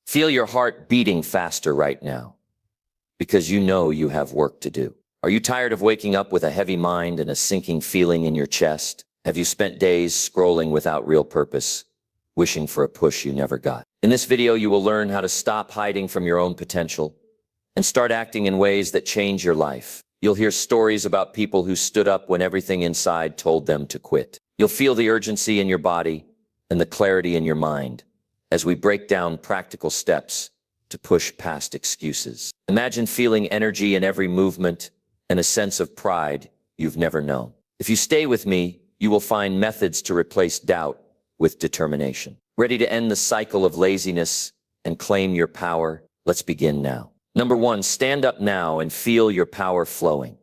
Feel your heart beating faster right now, because you know you have work to do. Are you tired of waking up with a heavy mind and a sinking feeling in your chest? Have you spent days scrolling without real purpose, wishing for a push you never got? In this video, you will learn how to stop hiding from your own potential and start acting in ways that change your life. You'll hear stories about people who stood up when everything inside told them to quit. You'll feel the urgency in your body and the clarity in your mind as we break down practical steps to push past excuses. Imagine feeling energy in every movement and a sense of pride you've never known. If you stay with me, you will find methods to replace doubt with determination. Ready to end the cycle of laziness and claim your power? Let's begin now. Number 1, stand up now and feel your power flowing.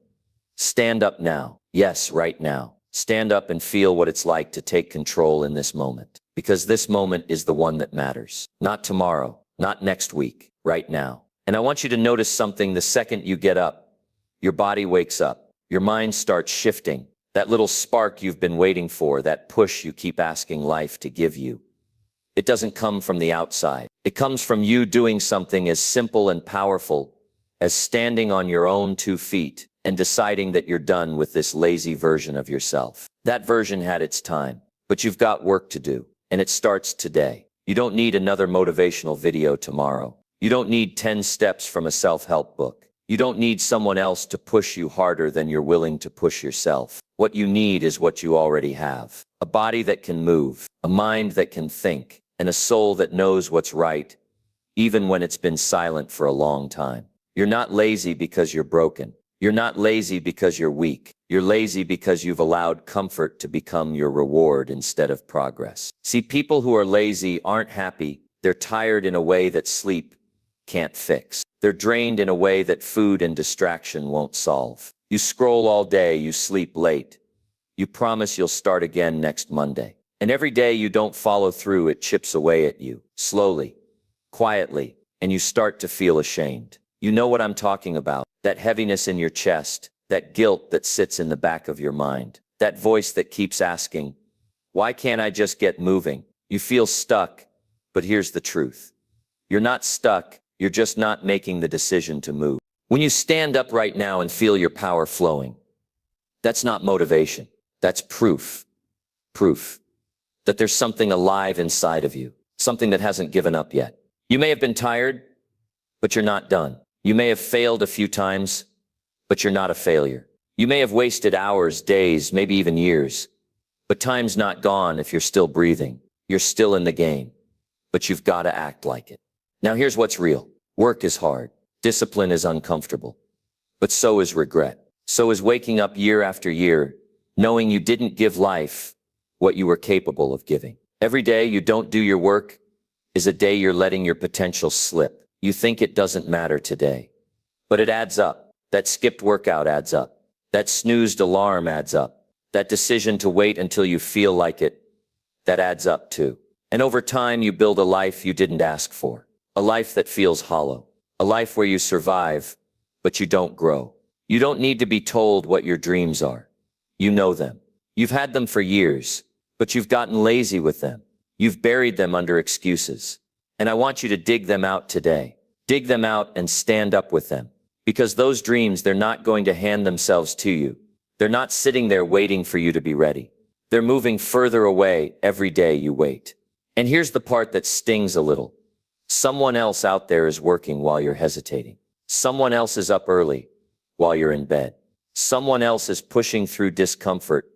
Stand up now. Yes, right now. Stand up and feel what it's like to take control in this moment. Because this moment is the one that matters. Not tomorrow, not next week, right now. And I want you to notice something the second you get up. Your body wakes up. Your mind starts shifting. That little spark you've been waiting for, that push you keep asking life to give you. It doesn't come from the outside. It comes from you doing something as simple and powerful as standing on your own 2 feet and deciding that you're done with this lazy version of yourself. That version had its time, but you've got work to do, and it starts today. You don't need another motivational video tomorrow. You don't need 10 steps from a self-help book. You don't need someone else to push you harder than you're willing to push yourself. What you need is what you already have. A body that can move, a mind that can think, and a soul that knows what's right, even when it's been silent for a long time. You're not lazy because you're broken. You're not lazy because you're weak. You're lazy because you've allowed comfort to become your reward instead of progress. See, people who are lazy aren't happy. They're tired in a way that sleep can't fix. They're drained in a way that food and distraction won't solve. You scroll all day, you sleep late. You promise you'll start again next Monday. And every day you don't follow through, it chips away at you, slowly, quietly, and you start to feel ashamed. You know what I'm talking about. That heaviness in your chest, that guilt that sits in the back of your mind, that voice that keeps asking, why can't I just get moving? You feel stuck, but here's the truth. You're not stuck, you're just not making the decision to move. When you stand up right now and feel your power flowing, that's not motivation, that's proof. Proof that there's something alive inside of you, something that hasn't given up yet. You may have been tired, but you're not done. You may have failed a few times, but you're not a failure. You may have wasted hours, days, maybe even years, but time's not gone if you're still breathing. You're still in the game, but you've got to act like it. Now here's what's real. Work is hard. Discipline is uncomfortable, but so is regret. So is waking up year after year, knowing you didn't give life what you were capable of giving. Every day you don't do your work is a day you're letting your potential slip. You think it doesn't matter today, but it adds up. That skipped workout adds up. That snoozed alarm adds up. That decision to wait until you feel like it, that adds up too. And over time you build a life you didn't ask for. A life that feels hollow. A life where you survive, but you don't grow. You don't need to be told what your dreams are. You know them. You've had them for years, but you've gotten lazy with them. You've buried them under excuses. And I want you to dig them out today. Dig them out and stand up with them. Because those dreams, they're not going to hand themselves to you. They're not sitting there waiting for you to be ready. They're moving further away every day you wait. And here's the part that stings a little. Someone else out there is working while you're hesitating. Someone else is up early while you're in bed. Someone else is pushing through discomfort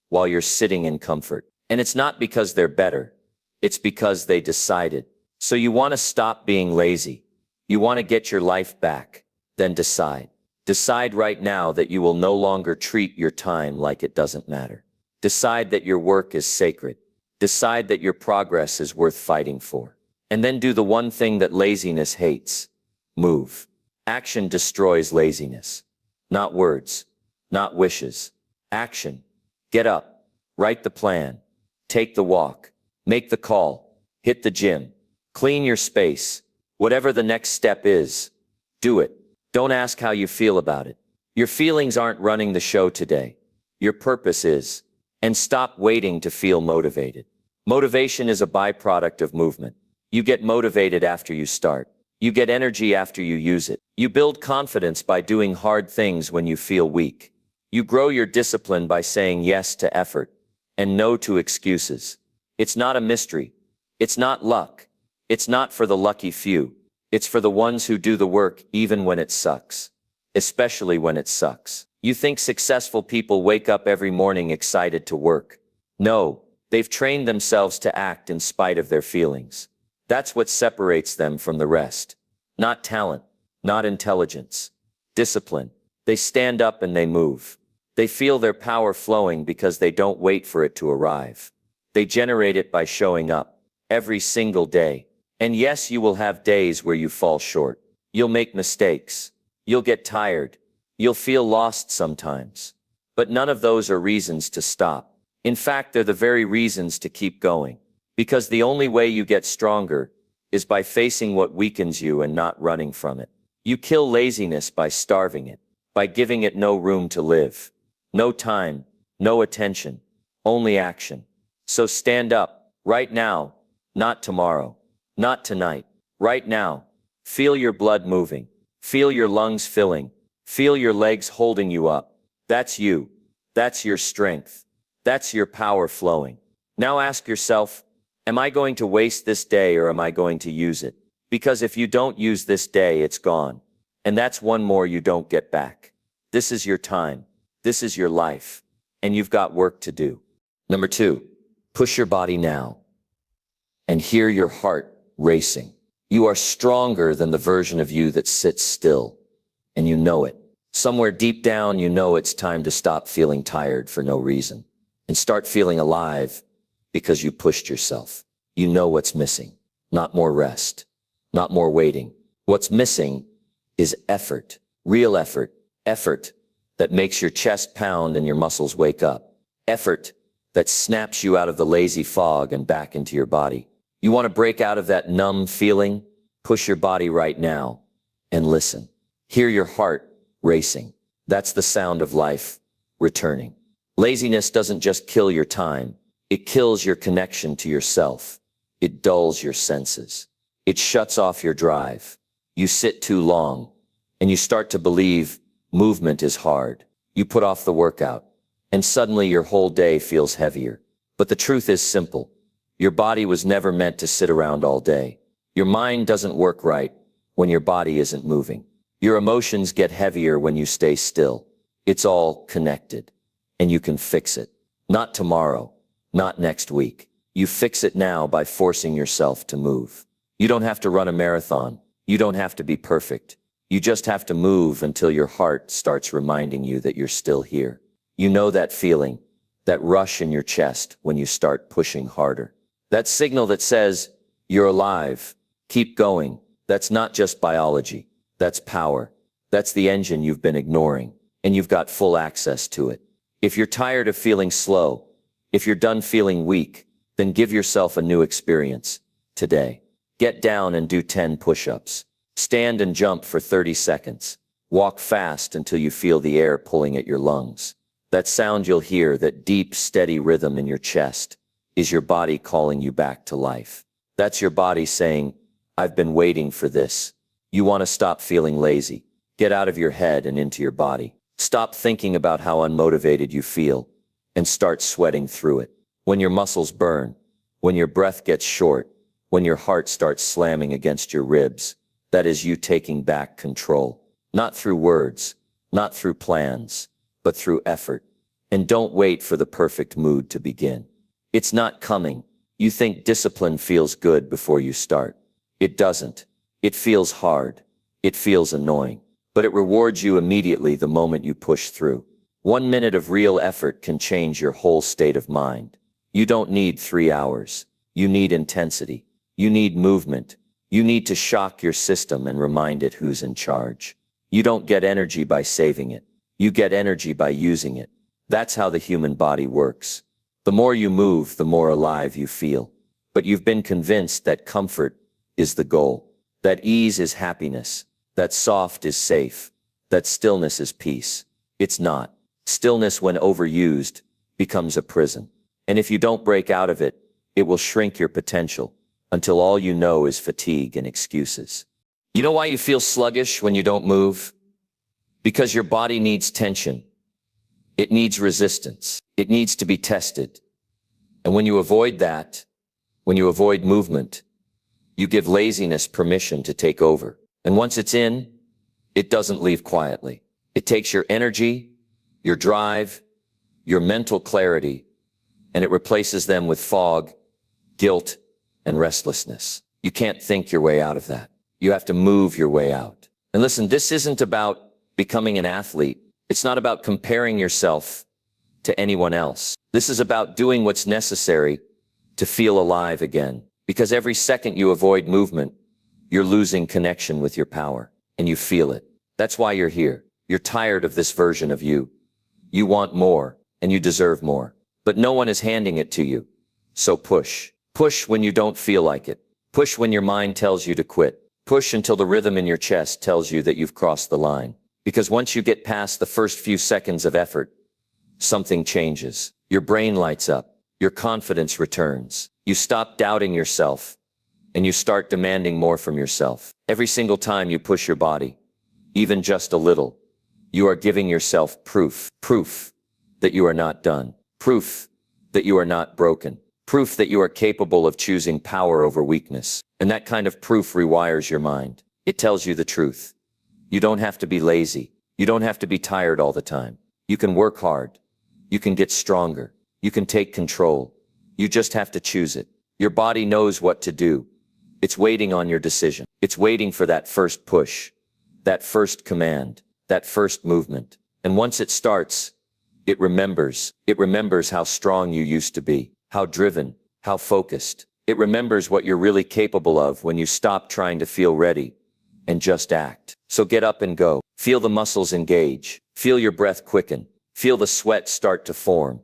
while you're sitting in comfort. And it's not because they're better. It's because they decided. So you want to stop being lazy. You want to get your life back. Then decide. Decide right now that you will no longer treat your time like it doesn't matter. Decide that your work is sacred. Decide that your progress is worth fighting for. And then do the one thing that laziness hates. Move. Action destroys laziness. Not words. Not wishes. Action. Get up. Write the plan. Take the walk. Make the call. Hit the gym. Clean your space. Whatever the next step is, do it. Don't ask how you feel about it. Your feelings aren't running the show today. Your purpose is. And stop waiting to feel motivated. Motivation is a byproduct of movement. You get motivated after you start. You get energy after you use it. You build confidence by doing hard things when you feel weak. You grow your discipline by saying yes to effort and no to excuses. It's not a mystery. It's not luck. It's not for the lucky few. It's for the ones who do the work even when it sucks. Especially when it sucks. You think successful people wake up every morning excited to work. No, they've trained themselves to act in spite of their feelings. That's what separates them from the rest. Not talent, not intelligence. Discipline. They stand up and they move. They feel their power flowing because they don't wait for it to arrive. They generate it by showing up every single day. And yes, you will have days where you fall short. You'll make mistakes. You'll get tired. You'll feel lost sometimes. But none of those are reasons to stop. In fact, they're the very reasons to keep going. Because the only way you get stronger is by facing what weakens you and not running from it. You kill laziness by starving it, by giving it no room to live. No time, no attention, only action. So stand up, right now, not tomorrow, not tonight, right now. Feel your blood moving, feel your lungs filling, feel your legs holding you up. That's you, that's your strength, that's your power flowing. Now ask yourself, am I going to waste this day or am I going to use it? Because if you don't use this day, it's gone. And that's one more you don't get back. This is your time. This is your life. And you've got work to do. Number 2, push your body now and hear your heart racing. You are stronger than the version of you that sits still, and you know it. Somewhere deep down, you know it's time to stop feeling tired for no reason and start feeling alive because you pushed yourself. You know what's missing. Not more rest, not more waiting. What's missing is effort, real effort, effort that makes your chest pound and your muscles wake up. Effort that snaps you out of the lazy fog and back into your body. You want to break out of that numb feeling? Push your body right now and listen. Hear your heart racing. That's the sound of life returning. Laziness doesn't just kill your time. It kills your connection to yourself. It dulls your senses. It shuts off your drive. You sit too long and you start to believe movement is hard. You put off the workout and suddenly your whole day feels heavier. But the truth is simple. Your body was never meant to sit around all day. Your mind doesn't work right when your body isn't moving. Your emotions get heavier when you stay still. It's all connected and you can fix it. Not tomorrow, not next week. You fix it now by forcing yourself to move. You don't have to run a marathon. You don't have to be perfect. You just have to move until your heart starts reminding you that you're still here. You know that feeling, that rush in your chest when you start pushing harder. That signal that says, you're alive, keep going. That's not just biology. That's power. That's the engine you've been ignoring, and you've got full access to it. If you're tired of feeling slow, if you're done feeling weak, then give yourself a new experience today. Get down and do 10 push-ups. Stand and jump for 30 seconds. Walk fast until you feel the air pulling at your lungs. That sound you'll hear, that deep, steady rhythm in your chest, is your body calling you back to life. That's your body saying, I've been waiting for this. You want to stop feeling lazy. Get out of your head and into your body. Stop thinking about how unmotivated you feel and start sweating through it. When your muscles burn, when your breath gets short, when your heart starts slamming against your ribs, that is you taking back control. Not through words, not through plans, but through effort. And don't wait for the perfect mood to begin. It's not coming. You think discipline feels good before you start. It doesn't. It feels hard. It feels annoying. But it rewards you immediately the moment you push through. 1 minute of real effort can change your whole state of mind. You don't need 3 hours. You need intensity. You need movement. You need to shock your system and remind it who's in charge. You don't get energy by saving it. You get energy by using it. That's how the human body works. The more you move, the more alive you feel. But you've been convinced that comfort is the goal, that ease is happiness, that soft is safe, that stillness is peace. It's not. Stillness, when overused, becomes a prison. And if you don't break out of it, it will shrink your potential, until all you know is fatigue and excuses. You know why you feel sluggish when you don't move? Because your body needs tension. It needs resistance. It needs to be tested. And when you avoid that, when you avoid movement, you give laziness permission to take over. And once it's in, it doesn't leave quietly. It takes your energy, your drive, your mental clarity, and it replaces them with fog, guilt, and restlessness. You can't think your way out of that. You have to move your way out. And listen, this isn't about becoming an athlete. It's not about comparing yourself to anyone else. This is about doing what's necessary to feel alive again. Because every second you avoid movement, you're losing connection with your power, and you feel it. That's why you're here. You're tired of this version of you. You want more, and you deserve more. But no one is handing it to you. So push. Push when you don't feel like it. Push when your mind tells you to quit. Push until the rhythm in your chest tells you that you've crossed the line. Because once you get past the first few seconds of effort, something changes. Your brain lights up. Your confidence returns. You stop doubting yourself, and you start demanding more from yourself. Every single time you push your body, even just a little, you are giving yourself proof. Proof that you are not done. Proof that you are not broken. Proof that you are capable of choosing power over weakness. And that kind of proof rewires your mind. It tells you the truth. You don't have to be lazy. You don't have to be tired all the time. You can work hard. You can get stronger. You can take control. You just have to choose it. Your body knows what to do. It's waiting on your decision. It's waiting for that first push, that first command, that first movement. And once it starts, it remembers. It remembers how strong you used to be, how driven, how focused. It remembers what you're really capable of when you stop trying to feel ready and just act. So get up and go. Feel the muscles engage. Feel your breath quicken. Feel the sweat start to form.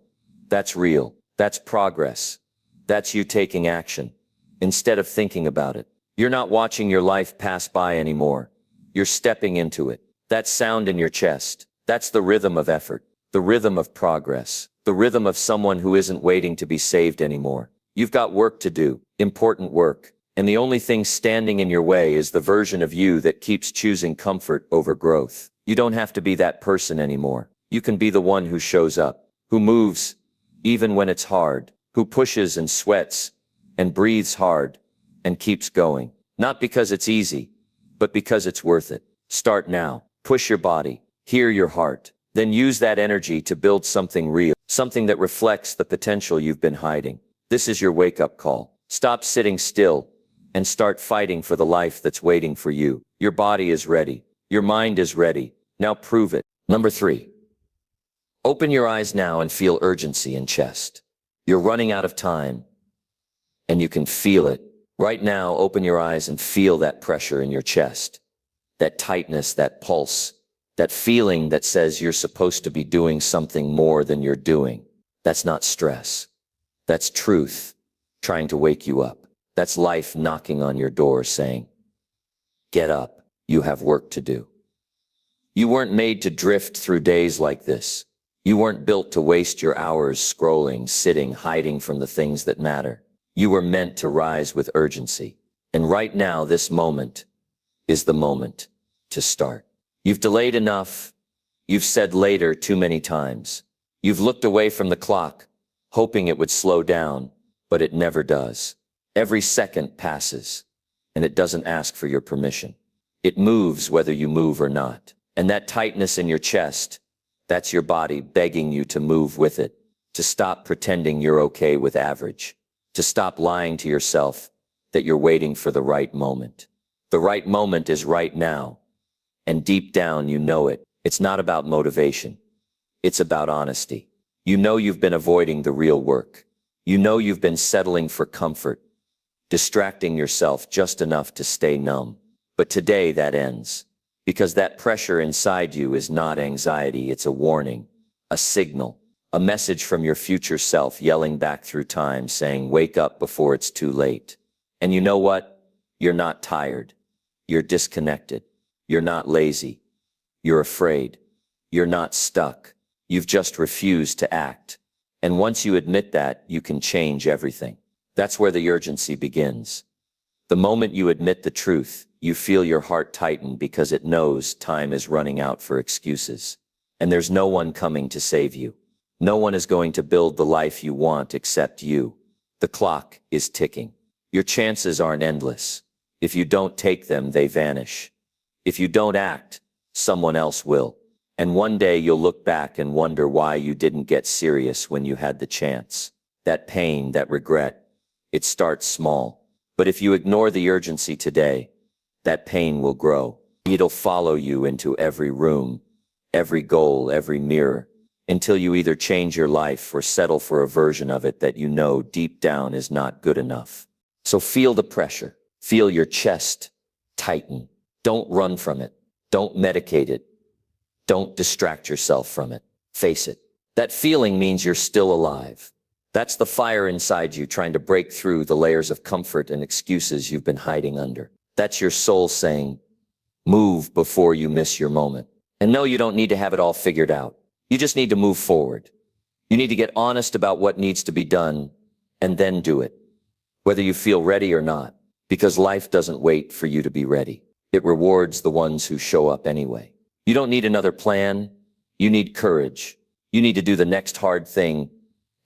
That's real. That's progress. That's you taking action instead of thinking about it. You're not watching your life pass by anymore. You're stepping into it. That sound in your chest, that's the rhythm of effort, the rhythm of progress, the rhythm of someone who isn't waiting to be saved anymore. You've got work to do, important work, and the only thing standing in your way is the version of you that keeps choosing comfort over growth. You don't have to be that person anymore. You can be the one who shows up, who moves, even when it's hard, who pushes and sweats and breathes hard and keeps going. Not because it's easy, but because it's worth it. Start now. Push your body. Hear your heart. Then use that energy to build something real, something that reflects the potential you've been hiding. This is your wake-up call. Stop sitting still and start fighting for the life that's waiting for you. Your body is ready. Your mind is ready. Now prove it. Number 3. Open your eyes now and feel urgency in chest. You're running out of time, and you can feel it. Right now, open your eyes and feel that pressure in your chest, that tightness, that pulse, that feeling that says you're supposed to be doing something more than you're doing. That's not stress. That's truth trying to wake you up. That's life knocking on your door saying, get up, you have work to do. You weren't made to drift through days like this. You weren't built to waste your hours scrolling, sitting, hiding from the things that matter. You were meant to rise with urgency. And right now, this moment is the moment to start. You've delayed enough. You've said later too many times. You've looked away from the clock, hoping it would slow down, but it never does. Every second passes, and it doesn't ask for your permission. It moves whether you move or not. And that tightness in your chest, that's your body begging you to move with it, to stop pretending you're okay with average, to stop lying to yourself that you're waiting for the right moment. The right moment is right now, and deep down you know it. It's not about motivation. It's about honesty. You know you've been avoiding the real work. You know you've been settling for comfort, distracting yourself just enough to stay numb. But today that ends. Because that pressure inside you is not anxiety, it's a warning, a signal, a message from your future self yelling back through time saying, wake up before it's too late. And you know what? You're not tired. You're disconnected. You're not lazy. You're afraid. You're not stuck. You've just refused to act. And once you admit that, you can change everything. That's where the urgency begins. The moment you admit the truth, you feel your heart tighten because it knows time is running out for excuses. And there's no one coming to save you. No one is going to build the life you want except you. The clock is ticking. Your chances aren't endless. If you don't take them, they vanish. If you don't act, someone else will. And one day you'll look back and wonder why you didn't get serious when you had the chance. That pain, that regret, it starts small. But if you ignore the urgency today, that pain will grow. It'll follow you into every room, every goal, every mirror, until you either change your life or settle for a version of it that you know deep down is not good enough. So feel the pressure. Feel your chest tighten. Don't run from it. Don't medicate it. Don't distract yourself from it. Face it. That feeling means you're still alive. That's the fire inside you trying to break through the layers of comfort and excuses you've been hiding under. That's your soul saying, move before you miss your moment. And no, you don't need to have it all figured out. You just need to move forward. You need to get honest about what needs to be done and then do it, whether you feel ready or not, because life doesn't wait for you to be ready. It rewards the ones who show up anyway. You don't need another plan. You need courage. You need to do the next hard thing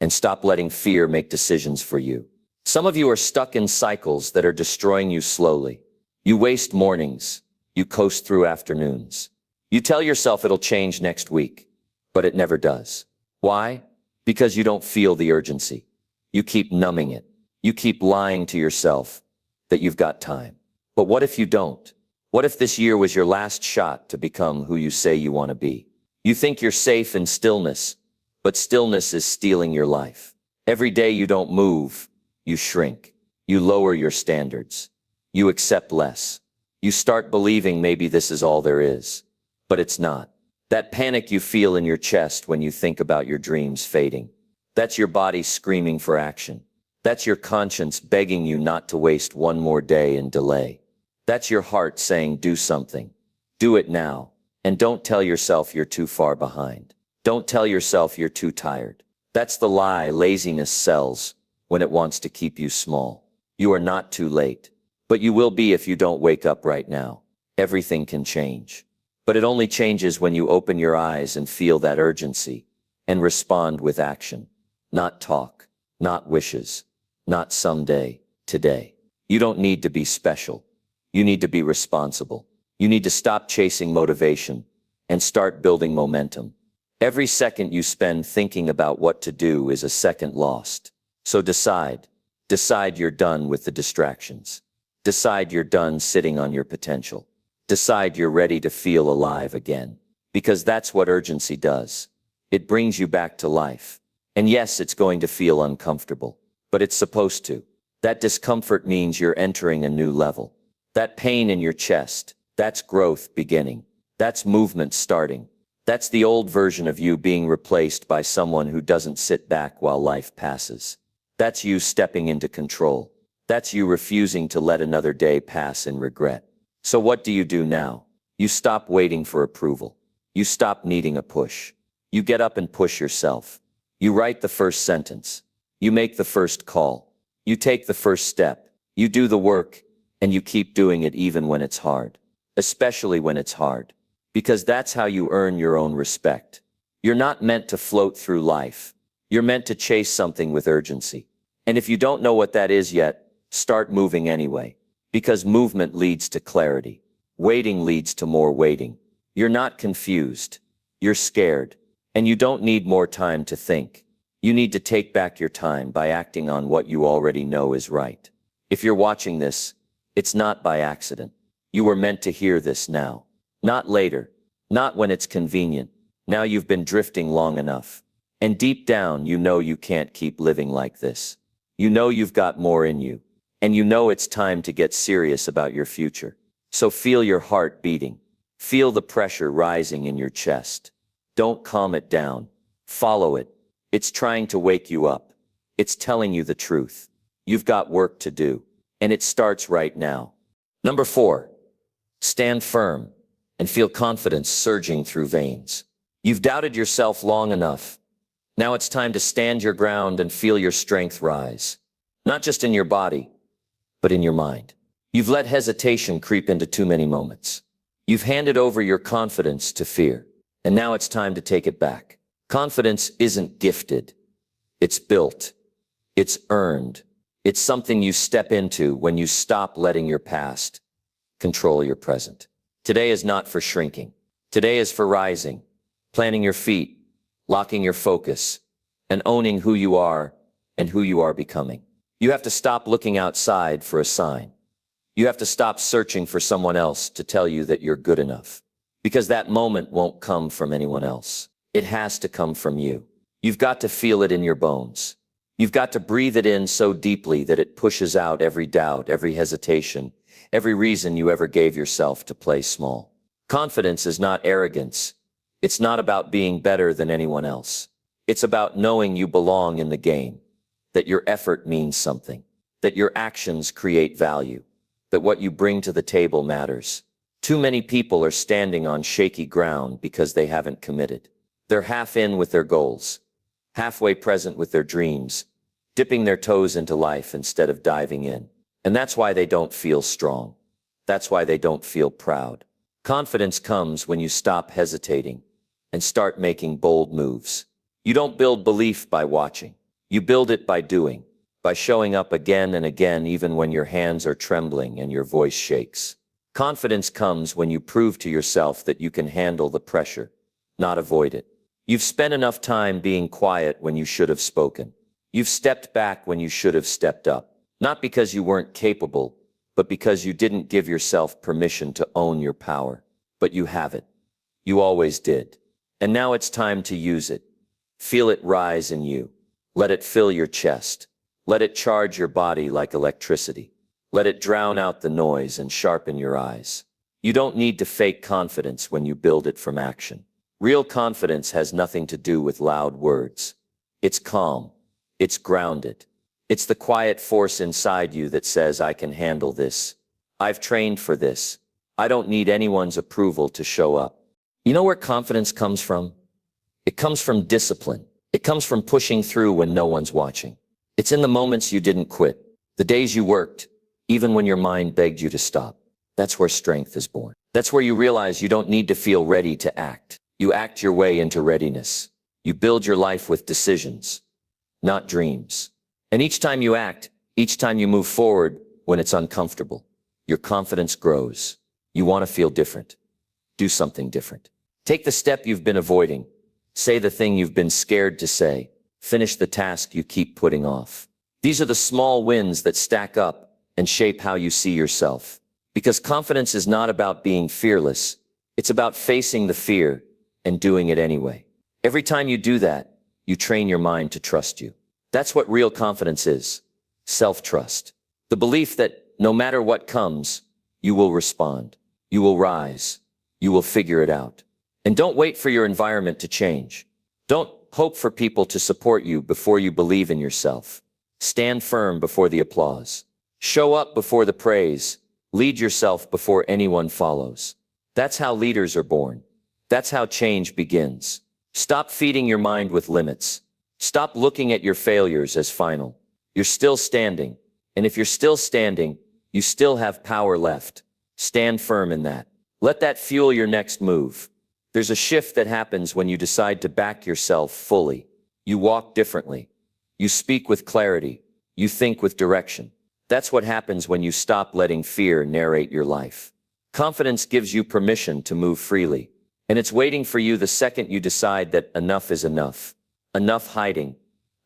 and stop letting fear make decisions for you. Some of you are stuck in cycles that are destroying you slowly. You waste mornings. You coast through afternoons. You tell yourself it'll change next week, but it never does. Why? Because you don't feel the urgency. You keep numbing it. You keep lying to yourself that you've got time. But what if you don't? What if this year was your last shot to become who you say you want to be? You think you're safe in stillness, but stillness is stealing your life. Every day you don't move, you shrink. You lower your standards. You accept less. You start believing maybe this is all there is, but it's not. That panic you feel in your chest when you think about your dreams fading, that's your body screaming for action. That's your conscience begging you not to waste one more day in delay. That's your heart saying, do something. Do it now. And don't tell yourself you're too far behind. Don't tell yourself you're too tired. That's the lie laziness sells when it wants to keep you small. You are not too late, but you will be if you don't wake up right now. Everything can change, but it only changes when you open your eyes and feel that urgency and respond with action, not talk, not wishes, not someday, today. You don't need to be special. You need to be responsible. You need to stop chasing motivation and start building momentum. Every second you spend thinking about what to do is a second lost. So decide. Decide you're done with the distractions. Decide you're done sitting on your potential. Decide you're ready to feel alive again. Because that's what urgency does. It brings you back to life. And yes, it's going to feel uncomfortable, but it's supposed to. That discomfort means you're entering a new level. That pain in your chest, that's growth beginning. That's movement starting. That's the old version of you being replaced by someone who doesn't sit back while life passes. That's you stepping into control. That's you refusing to let another day pass in regret. So what do you do now? You stop waiting for approval. You stop needing a push. You get up and push yourself. You write the first sentence. You make the first call. You take the first step. You do the work, and you keep doing it even when it's hard. Especially when it's hard. Because that's how you earn your own respect. You're not meant to float through life. You're meant to chase something with urgency. And if you don't know what that is yet, start moving anyway. Because movement leads to clarity. Waiting leads to more waiting. You're not confused. You're scared. And you don't need more time to think. You need to take back your time by acting on what you already know is right. If you're watching this, it's not by accident. You were meant to hear this now. Not later. Not when it's convenient. Now you've been drifting long enough. And deep down, you know you can't keep living like this. You know you've got more in you. And you know it's time to get serious about your future. So feel your heart beating. Feel the pressure rising in your chest. Don't calm it down. Follow it. It's trying to wake you up. It's telling you the truth. You've got work to do. And it starts right now. Number 4. Stand firm and feel confidence surging through veins. You've doubted yourself long enough. Now it's time to stand your ground and feel your strength rise. Not just in your body, but in your mind. You've let hesitation creep into too many moments. You've handed over your confidence to fear, and now it's time to take it back. Confidence isn't gifted. It's built. It's earned. It's something you step into when you stop letting your past control your present. Today is not for shrinking. Today is for rising, planting your feet, locking your focus, and owning who you are and who you are becoming. You have to stop looking outside for a sign. You have to stop searching for someone else to tell you that you're good enough. Because that moment won't come from anyone else. It has to come from you. You've got to feel it in your bones. You've got to breathe it in so deeply that it pushes out every doubt, every hesitation, every reason you ever gave yourself to play small. Confidence is not arrogance. It's not about being better than anyone else. It's about knowing you belong in the game, that your effort means something, that your actions create value, that what you bring to the table matters. Too many people are standing on shaky ground because they haven't committed. They're half in with their goals, halfway present with their dreams, dipping their toes into life instead of diving in. And that's why they don't feel strong. That's why they don't feel proud. Confidence comes when you stop hesitating and start making bold moves. You don't build belief by watching. You build it by doing, by showing up again and again even when your hands are trembling and your voice shakes. Confidence comes when you prove to yourself that you can handle the pressure, not avoid it. You've spent enough time being quiet when you should have spoken. You've stepped back when you should have stepped up. Not because you weren't capable, but because you didn't give yourself permission to own your power. But you have it. You always did. And now it's time to use it. Feel it rise in you. Let it fill your chest. Let it charge your body like electricity. Let it drown out the noise and sharpen your eyes. You don't need to fake confidence when you build it from action. Real confidence has nothing to do with loud words. It's calm. It's grounded. It's the quiet force inside you that says, I can handle this. I've trained for this. I don't need anyone's approval to show up. You know where confidence comes from? It comes from discipline. It comes from pushing through when no one's watching. It's in the moments you didn't quit, the days you worked, even when your mind begged you to stop. That's where strength is born. That's where you realize you don't need to feel ready to act. You act your way into readiness. You build your life with decisions, not dreams. And each time you act, each time you move forward when it's uncomfortable, your confidence grows. You want to feel different. Do something different. Take the step you've been avoiding. Say the thing you've been scared to say. Finish the task you keep putting off. These are the small wins that stack up and shape how you see yourself. Because confidence is not about being fearless. It's about facing the fear and doing it anyway. Every time you do that, you train your mind to trust you. That's what real confidence is. Self-trust. The belief that no matter what comes, you will respond. You will rise. You will figure it out. And don't wait for your environment to change. Don't hope for people to support you before you believe in yourself. Stand firm before the applause. Show up before the praise. Lead yourself before anyone follows. That's how leaders are born. That's how change begins. Stop feeding your mind with limits. Stop looking at your failures as final. You're still standing. And if you're still standing, you still have power left. Stand firm in that. Let that fuel your next move. There's a shift that happens when you decide to back yourself fully. You walk differently. You speak with clarity. You think with direction. That's what happens when you stop letting fear narrate your life. Confidence gives you permission to move freely. And it's waiting for you the second you decide that enough is enough. Enough hiding.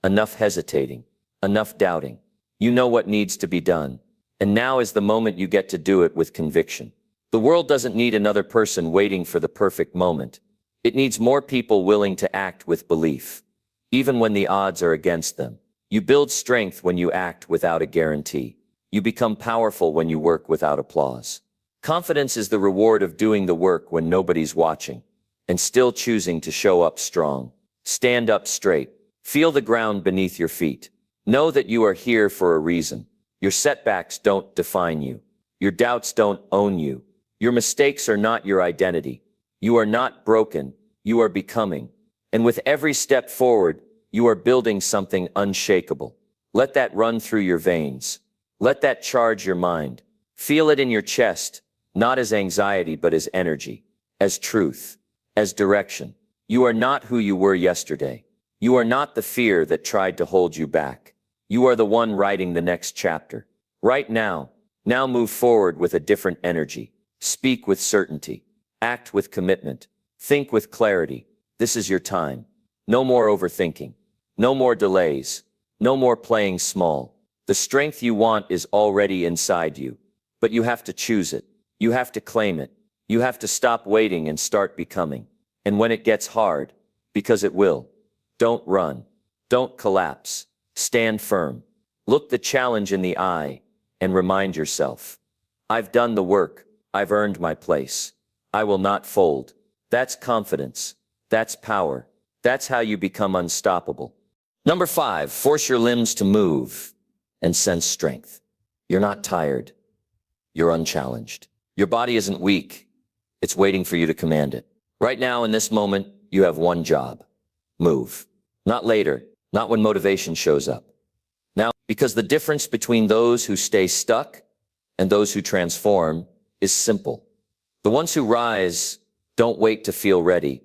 Enough hesitating. Enough doubting. You know what needs to be done. And now is the moment you get to do it with conviction. The world doesn't need another person waiting for the perfect moment. It needs more people willing to act with belief, even when the odds are against them. You build strength when you act without a guarantee. You become powerful when you work without applause. Confidence is the reward of doing the work when nobody's watching, and still choosing to show up strong. Stand up straight. Feel the ground beneath your feet. Know that you are here for a reason. Your setbacks don't define you. Your doubts don't own you. Your mistakes are not your identity. You are not broken. You are becoming. And with every step forward, you are building something unshakable. Let that run through your veins. Let that charge your mind. Feel it in your chest, not as anxiety but as energy, as truth, as direction. You are not who you were yesterday. You are not the fear that tried to hold you back. You are the one writing the next chapter. Right now, now move forward with a different energy. Speak with certainty. Act with commitment. Think with clarity. This is your time. No more overthinking. No more delays. No more playing small. The strength you want is already inside you. But you have to choose it. You have to claim it. You have to stop waiting and start becoming. And when it gets hard, because it will, don't run. Don't collapse. Stand firm. Look the challenge in the eye and remind yourself, I've done the work. I've earned my place. I will not fold. That's confidence. That's power. That's how you become unstoppable. Number 5, force your limbs to move and sense strength. You're not tired. You're unchallenged. Your body isn't weak. It's waiting for you to command it. Right now, in this moment, you have one job. Move. Not later. Not when motivation shows up. Now, because the difference between those who stay stuck and those who transform is simple. The ones who rise don't wait to feel ready.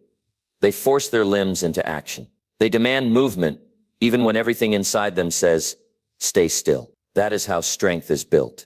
They force their limbs into action. They demand movement even when everything inside them says, stay still. That is how strength is built.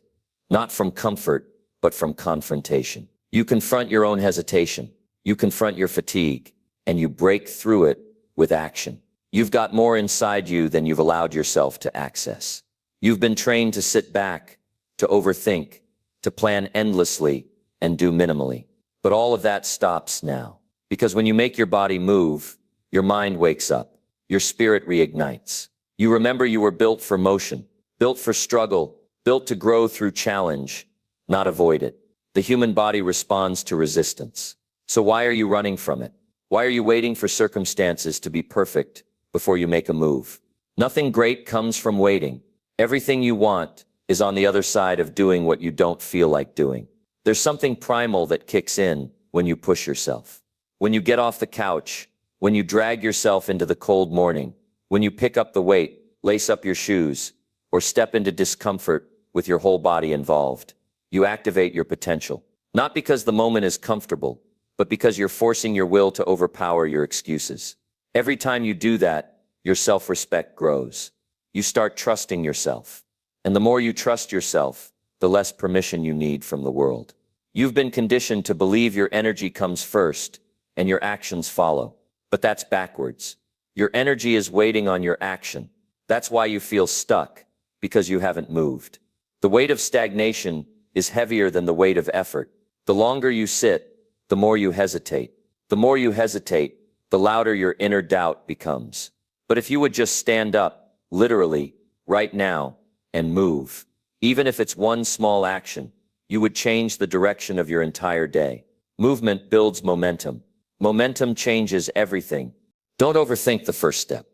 Not from comfort, but from confrontation. You confront your own hesitation. You confront your fatigue, and you break through it with action. You've got more inside you than you've allowed yourself to access. You've been trained to sit back, to overthink, to plan endlessly, and do minimally. But all of that stops now. Because when you make your body move, your mind wakes up. Your spirit reignites. You remember you were built for motion, built for struggle, built to grow through challenge, not avoid it. The human body responds to resistance. So why are you running from it? Why are you waiting for circumstances to be perfect before you make a move? Nothing great comes from waiting. Everything you want is on the other side of doing what you don't feel like doing. There's something primal that kicks in when you push yourself. When you get off the couch, when you drag yourself into the cold morning, when you pick up the weight, lace up your shoes, or step into discomfort with your whole body involved, you activate your potential. Not because the moment is comfortable, but because you're forcing your will to overpower your excuses. Every time you do that, your self-respect grows. You start trusting yourself. And the more you trust yourself, the less permission you need from the world. You've been conditioned to believe your energy comes first and your actions follow. But that's backwards. Your energy is waiting on your action. That's why you feel stuck, because you haven't moved. The weight of stagnation is heavier than the weight of effort. The longer you sit, the more you hesitate. The more you hesitate, the louder your inner doubt becomes. But if you would just stand up, literally, right now, and move, even if it's one small action, you would change the direction of your entire day. Movement builds momentum. Momentum changes everything. Don't overthink the first step.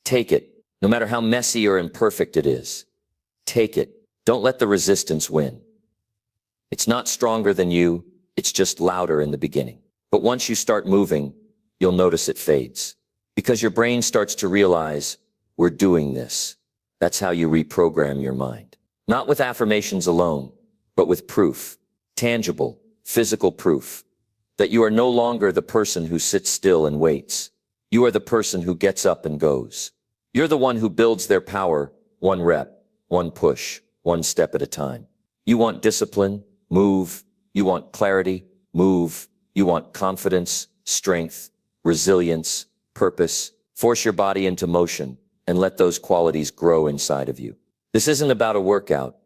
Take it, no matter how messy or imperfect it is. Take it. Don't let the resistance win. It's not stronger than you, it's just louder in the beginning. But once you start moving, you'll notice it fades. Because your brain starts to realize, we're doing this. That's how you reprogram your mind. Not with affirmations alone, but with proof. Tangible, physical proof. That you are no longer the person who sits still and waits. You are the person who gets up and goes. You're the one who builds their power, one rep, one push, one step at a time. You want discipline? Move. You want clarity? Move. You want confidence, strength, resilience, purpose? Force your body into motion and let those qualities grow inside of you. This isn't about a workout.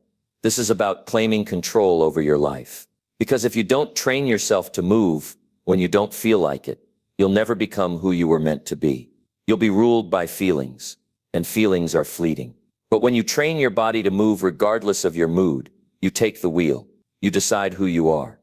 This is about claiming control over your life. Because if you don't train yourself to move when you don't feel like it, you'll never become who you were meant to be. You'll be ruled by feelings, and feelings are fleeting. But when you train your body to move regardless of your mood, you take the wheel. You decide who you are.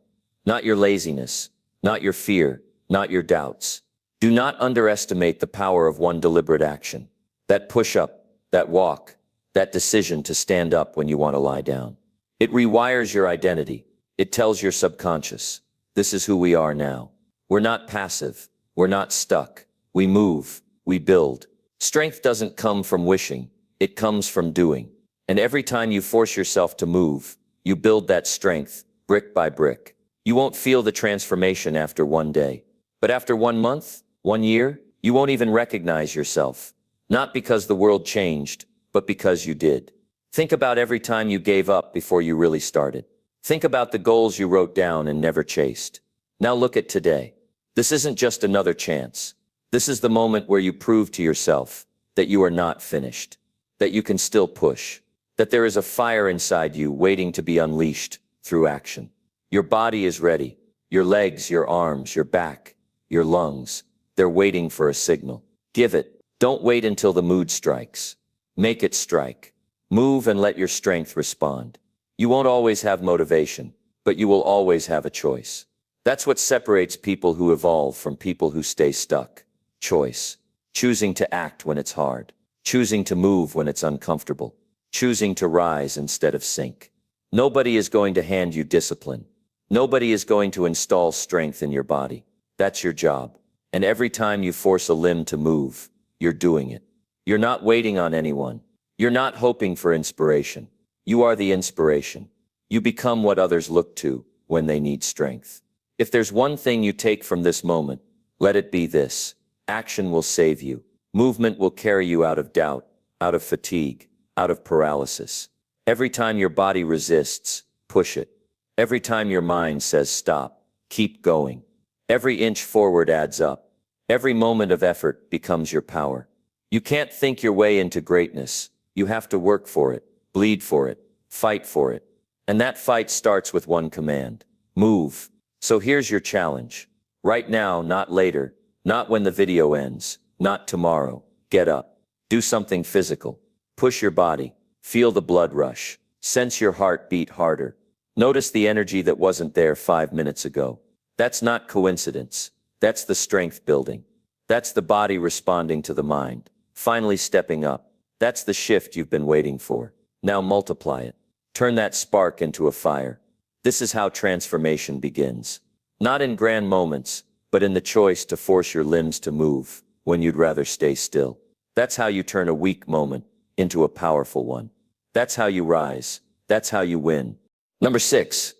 Not your laziness, not your fear, not your doubts. Do not underestimate the power of one deliberate action. That push-up, that walk, that decision to stand up when you want to lie down. It rewires your identity. It tells your subconscious, this is who we are now. We're not passive. We're not stuck. We move. We build. Strength doesn't come from wishing. It comes from doing. And every time you force yourself to move, You build that strength, brick by brick. You won't feel the transformation after one day. But after 1 month, 1 year, you won't even recognize yourself. Not because the world changed, but because you did. Think about every time you gave up before you really started. Think about the goals you wrote down and never chased. Now look at today. This isn't just another chance. This is the moment where you prove to yourself that you are not finished, that you can still push, that there is a fire inside you waiting to be unleashed through action. Your body is ready. Your legs, your arms, your back, your lungs, they're waiting for a signal. Give it. Don't wait until the mood strikes. Make it strike. Move and let your strength respond. You won't always have motivation, but you will always have a choice. That's what separates people who evolve from people who stay stuck. Choice. Choosing to act when it's hard. Choosing to move when it's uncomfortable. Choosing to rise instead of sink. Nobody is going to hand you discipline. Nobody is going to install strength in your body. That's your job. And every time you force a limb to move, you're doing it. You're not waiting on anyone. You're not hoping for inspiration. You are the inspiration. You become what others look to when they need strength. If there's one thing you take from this moment, let it be this. Action will save you. Movement will carry you out of doubt, out of fatigue, out of paralysis. Every time your body resists, push it. Every time your mind says stop, keep going. Every inch forward adds up. Every moment of effort becomes your power. You can't think your way into greatness. You have to work for it, bleed for it, fight for it. And that fight starts with one command. Move. So here's your challenge. Right now, not later, not when the video ends, not tomorrow. Get up. Do something physical. Push your body. Feel the blood rush. Sense your heart beat harder. Notice the energy that wasn't there 5 minutes ago. That's not coincidence. That's the strength building. That's the body responding to the mind, finally stepping up. That's the shift you've been waiting for. Now multiply it. Turn that spark into a fire. This is how transformation begins. Not in grand moments, but in the choice to force your limbs to move when you'd rather stay still. That's how you turn a weak moment into a powerful one. That's how you rise. That's how you win. Number 6,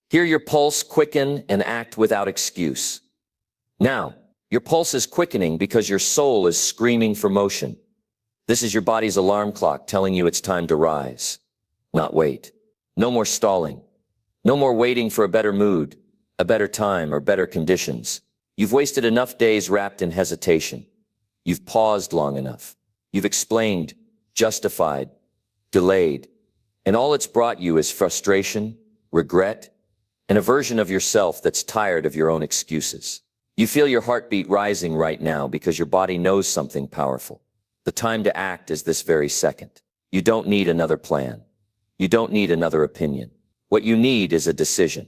hear your pulse quicken and act without excuse. Now, your pulse is quickening because your soul is screaming for motion. This is your body's alarm clock telling you it's time to rise, not wait. No more stalling. No more waiting for a better mood, a better time, or better conditions. You've wasted enough days wrapped in hesitation. You've paused long enough. You've explained, justified, delayed. And all it's brought you is frustration, regret, and a version of yourself that's tired of your own excuses. You feel your heartbeat rising right now because your body knows something powerful. The time to act is this very second. You don't need another plan. You don't need another opinion. What you need is a decision,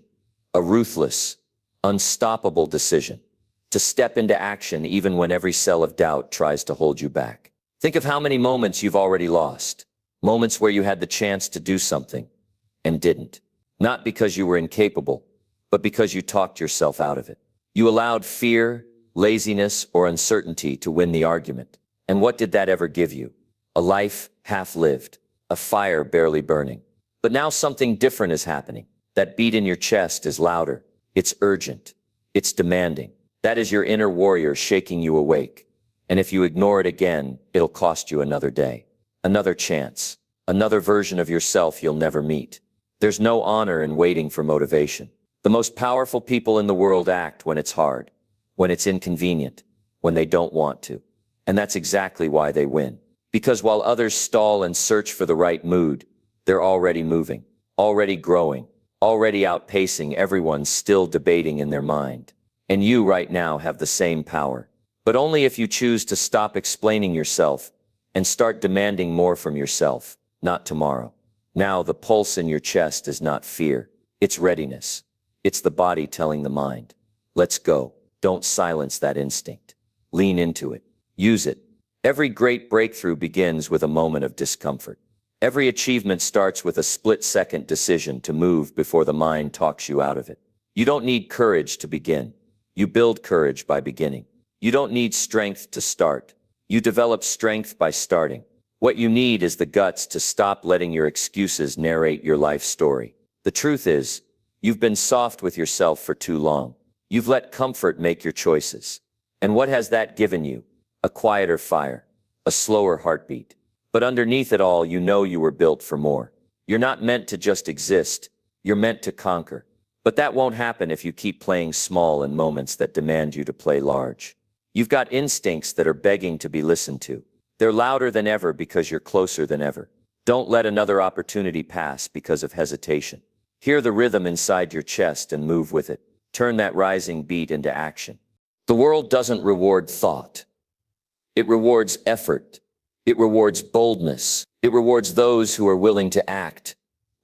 a ruthless, unstoppable decision, to step into action even when every cell of doubt tries to hold you back. Think of how many moments you've already lost. Moments where you had the chance to do something and didn't. Not because you were incapable, but because you talked yourself out of it. You allowed fear, laziness, or uncertainty to win the argument. And what did that ever give you? A life half-lived, a fire barely burning. But now something different is happening. That beat in your chest is louder. It's urgent. It's demanding. That is your inner warrior shaking you awake. And if you ignore it again, it'll cost you another day. Another chance, another version of yourself you'll never meet. There's no honor in waiting for motivation. The most powerful people in the world act when it's hard, when it's inconvenient, when they don't want to. And that's exactly why they win. Because while others stall and search for the right mood, they're already moving, already growing, already outpacing everyone still debating in their mind. And you right now have the same power. But only if you choose to stop explaining yourself and start demanding more from yourself, not tomorrow. Now the pulse in your chest is not fear, it's readiness. It's the body telling the mind, let's go. Don't silence that instinct. Lean into it. Use it. Every great breakthrough begins with a moment of discomfort. Every achievement starts with a split-second decision to move before the mind talks you out of it. You don't need courage to begin. You build courage by beginning. You don't need strength to start. You develop strength by starting. What you need is the guts to stop letting your excuses narrate your life story. The truth is, you've been soft with yourself for too long. You've let comfort make your choices. And what has that given you? A quieter fire, a slower heartbeat. But underneath it all, you know you were built for more. You're not meant to just exist. You're meant to conquer. But that won't happen if you keep playing small in moments that demand you to play large. You've got instincts that are begging to be listened to. They're louder than ever because you're closer than ever. Don't let another opportunity pass because of hesitation. Hear the rhythm inside your chest and move with it. Turn that rising beat into action. The world doesn't reward thought. It rewards effort. It rewards boldness. It rewards those who are willing to act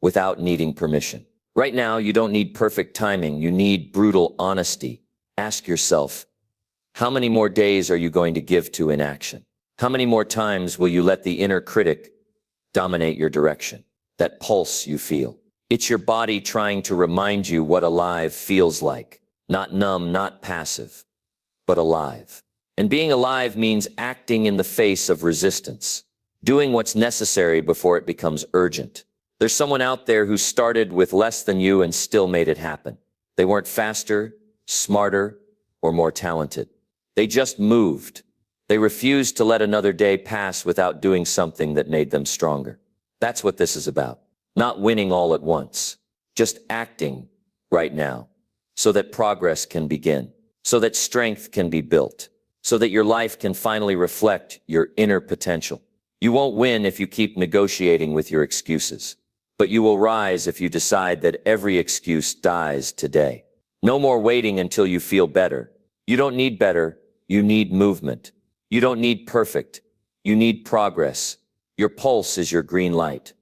without needing permission. Right now, you don't need perfect timing. You need brutal honesty. Ask yourself, how many more days are you going to give to inaction? How many more times will you let the inner critic dominate your direction? That pulse you feel. It's your body trying to remind you what alive feels like. Not numb, not passive, but alive. And being alive means acting in the face of resistance. Doing what's necessary before it becomes urgent. There's someone out there who started with less than you and still made it happen. They weren't faster, smarter, or more talented. They just moved. They refused to let another day pass without doing something that made them stronger. That's what this is about. Not winning all at once. Just acting right now so that progress can begin, so that strength can be built, so that your life can finally reflect your inner potential. You won't win if you keep negotiating with your excuses, but you will rise if you decide that every excuse dies today. No more waiting until you feel better. You don't need better. You need movement. You don't need perfect. You need progress. Your pulse is your green light.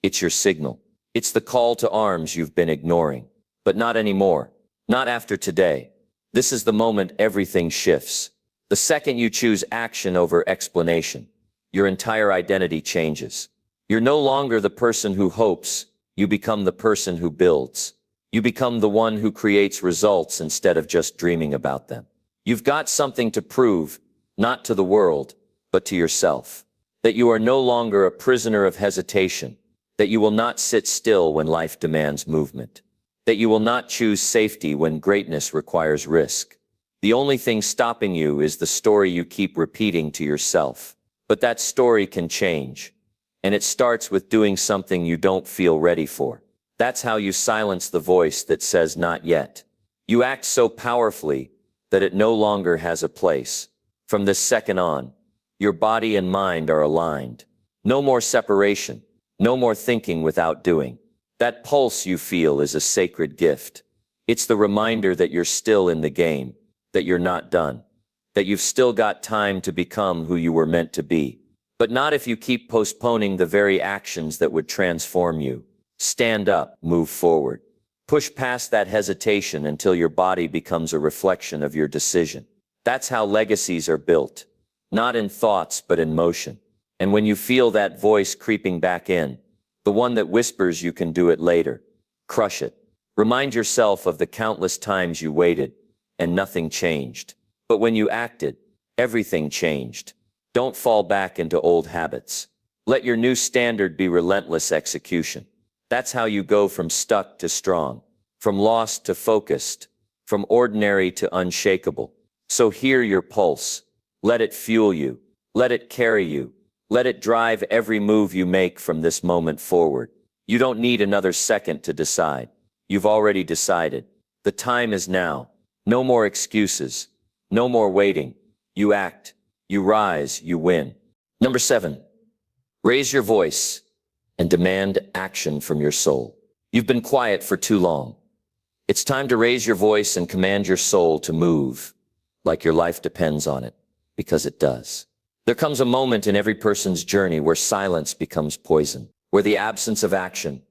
It's your signal. It's the call to arms you've been ignoring. But not anymore. Not after today. This is the moment everything shifts. The second you choose action over explanation, your entire identity changes. You're no longer the person who hopes. You become the person who builds. You become the one who creates results instead of just dreaming about them. You've got something to prove, not to the world, but to yourself. That you are no longer a prisoner of hesitation. That you will not sit still when life demands movement. That you will not choose safety when greatness requires risk. The only thing stopping you is the story you keep repeating to yourself. But that story can change. And it starts with doing something you don't feel ready for. That's how you silence the voice that says not yet. You act so powerfully that it no longer has a place. From this second on, your body and mind are aligned. No more separation. No more thinking without doing. That pulse you feel is a sacred gift. It's the reminder that you're still in the game, that you're not done, that you've still got time to become who you were meant to be. But not if you keep postponing the very actions that would transform you. Stand up, move forward. Push past that hesitation until your body becomes a reflection of your decision. That's how legacies are built. Not in thoughts, but in motion. And when you feel that voice creeping back in, the one that whispers you can do it later, crush it. Remind yourself of the countless times you waited and nothing changed. But when you acted, everything changed. Don't fall back into old habits. Let your new standard be relentless execution. That's how you go from stuck to strong, from lost to focused, from ordinary to unshakable. So hear your pulse. Let it fuel you. Let it carry you. Let it drive every move you make from this moment forward. You don't need another second to decide. You've already decided. The time is now. No more excuses. No more waiting. You act. You rise. You win. Number 7. Raise your voice and demand action from your soul. You've been quiet for too long. It's time to raise your voice and command your soul to move, like your life depends on it, because it does. There comes a moment in every person's journey where silence becomes poison, where the absence of action,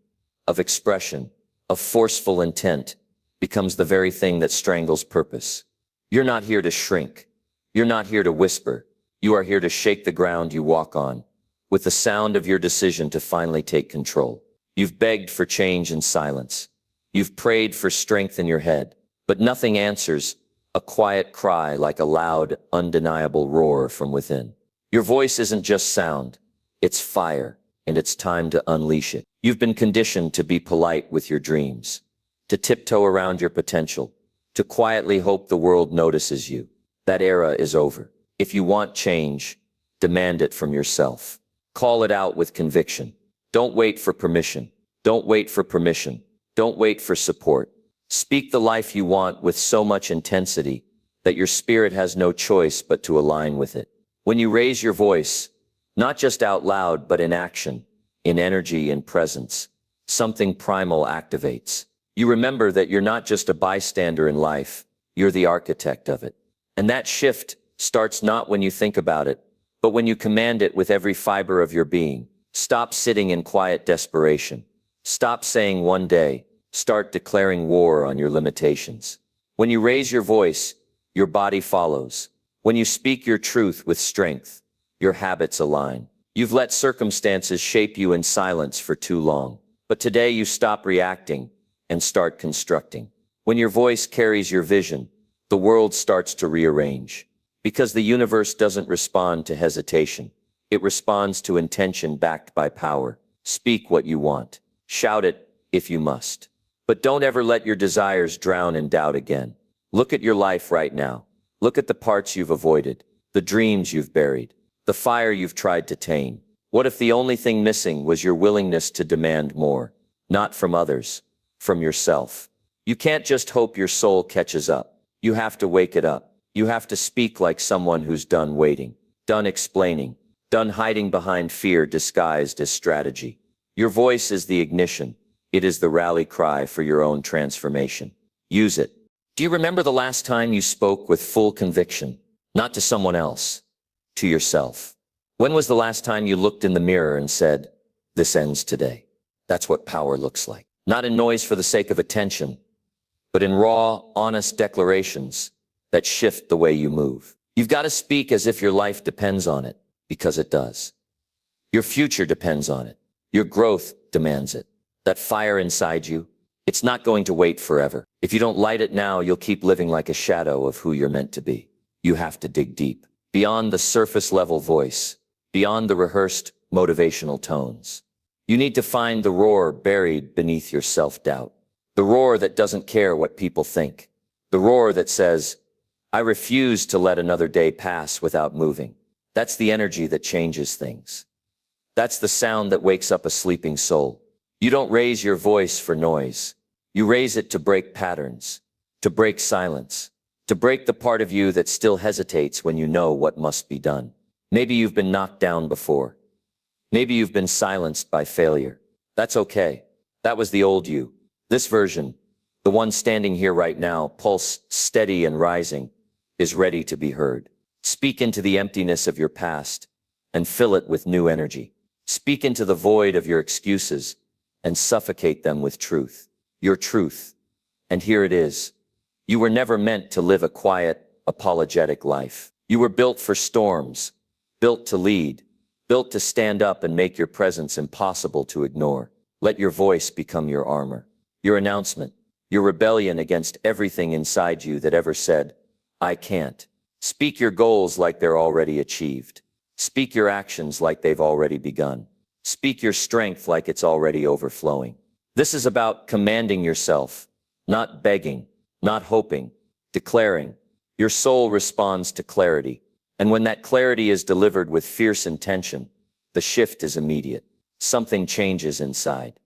of expression, of forceful intent becomes the very thing that strangles purpose. You're not here to shrink. You're not here to whisper. You are here to shake the ground you walk on, with the sound of your decision to finally take control. You've begged for change in silence. You've prayed for strength in your head, but nothing answers. A quiet cry like a loud, undeniable roar from within. Your voice isn't just sound, it's fire, and it's time to unleash it. You've been conditioned to be polite with your dreams, to tiptoe around your potential, to quietly hope the world notices you. That era is over. If you want change, demand it from yourself. Call it out with conviction. Don't wait for permission. Don't wait for permission. Don't wait for support. Speak the life you want with so much intensity that your spirit has no choice but to align with it. When you raise your voice, not just out loud, but in action, in energy and presence, something primal activates. You remember that you're not just a bystander in life, you're the architect of it. And that shift starts not when you think about it, but when you command it with every fiber of your being. Stop sitting in quiet desperation. Stop saying one day. Start declaring war on your limitations. When you raise your voice, your body follows. When you speak your truth with strength, your habits align. You've let circumstances shape you in silence for too long. But today you stop reacting and start constructing. When your voice carries your vision, the world starts to rearrange. Because the universe doesn't respond to hesitation. It responds to intention backed by power. Speak what you want. Shout it if you must. But don't ever let your desires drown in doubt again. Look at your life right now. Look at the parts you've avoided, the dreams you've buried, the fire you've tried to tame. What if the only thing missing was your willingness to demand more? Not from others, from yourself. You can't just hope your soul catches up. You have to wake it up. You have to speak like someone who's done waiting, done explaining, done hiding behind fear disguised as strategy. Your voice is the ignition. It is the rally cry for your own transformation. Use it. Do you remember the last time you spoke with full conviction? Not to someone else, to yourself. When was the last time you looked in the mirror and said, "This ends today"? That's what power looks like. Not in noise for the sake of attention, but in raw, honest declarations that shift the way you move. You've got to speak as if your life depends on it, because it does. Your future depends on it. Your growth demands it. That fire inside you, it's not going to wait forever. If you don't light it now, you'll keep living like a shadow of who you're meant to be. You have to dig deep, beyond the surface level voice, beyond the rehearsed motivational tones. You need to find the roar buried beneath your self-doubt. The roar that doesn't care what people think. The roar that says, "I refuse to let another day pass without moving." That's the energy that changes things. That's the sound that wakes up a sleeping soul. You don't raise your voice for noise. You raise it to break patterns, to break silence, to break the part of you that still hesitates when you know what must be done. Maybe you've been knocked down before. Maybe you've been silenced by failure. That's okay. That was the old you. This version, the one standing here right now, pulse steady and rising, is ready to be heard. Speak into the emptiness of your past and fill it with new energy. Speak into the void of your excuses and suffocate them with truth. Your truth. And here it is. You were never meant to live a quiet, apologetic life. You were built for storms, built to lead, built to stand up and make your presence impossible to ignore. Let your voice become your armor, your announcement, your rebellion against everything inside you that ever said, "I can't." Speak your goals like they're already achieved. Speak your actions like they've already begun. Speak your strength like it's already overflowing. This is about commanding yourself, not begging, not hoping, declaring. Your soul responds to clarity. And when that clarity is delivered with fierce intention, the shift is immediate. Something changes inside.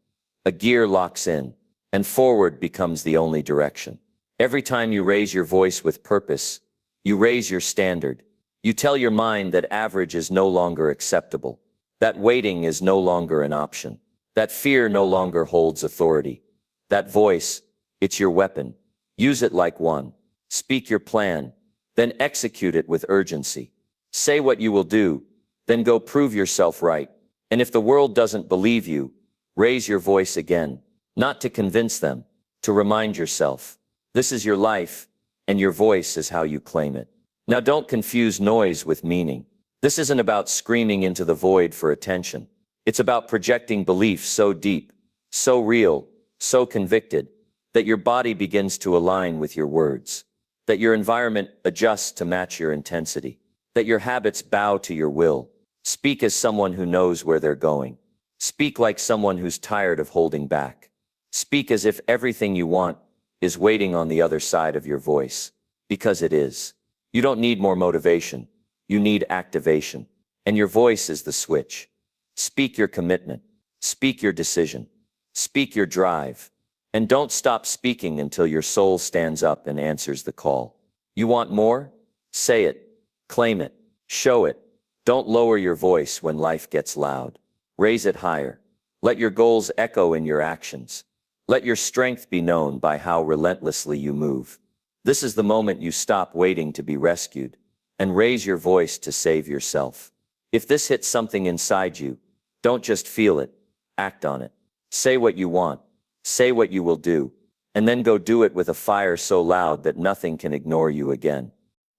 A gear locks in, and forward becomes the only direction. Every time you raise your voice with purpose, you raise your standard. You tell your mind that average is no longer acceptable. That waiting is no longer an option. That fear no longer holds authority. That voice, it's your weapon. Use it like one. Speak your plan, then execute it with urgency. Say what you will do, then go prove yourself right. And if the world doesn't believe you, raise your voice again, not to convince them, to remind yourself. This is your life, and your voice is how you claim it. Now don't confuse noise with meaning. This isn't about screaming into the void for attention. It's about projecting belief so deep, so real, so convicted, that your body begins to align with your words, that your environment adjusts to match your intensity, that your habits bow to your will. Speak as someone who knows where they're going. Speak like someone who's tired of holding back. Speak as if everything you want is waiting on the other side of your voice, because it is. You don't need more motivation. You need activation. And your voice is the switch. Speak your commitment. Speak your decision. Speak your drive. And don't stop speaking until your soul stands up and answers the call. You want more? Say it. Claim it. Show it. Don't lower your voice when life gets loud. Raise it higher. Let your goals echo in your actions. Let your strength be known by how relentlessly you move. This is the moment you stop waiting to be rescued and raise your voice to save yourself. If this hits something inside you, don't just feel it, act on it. Say what you want, say what you will do, and then go do it with a fire so loud that nothing can ignore you again.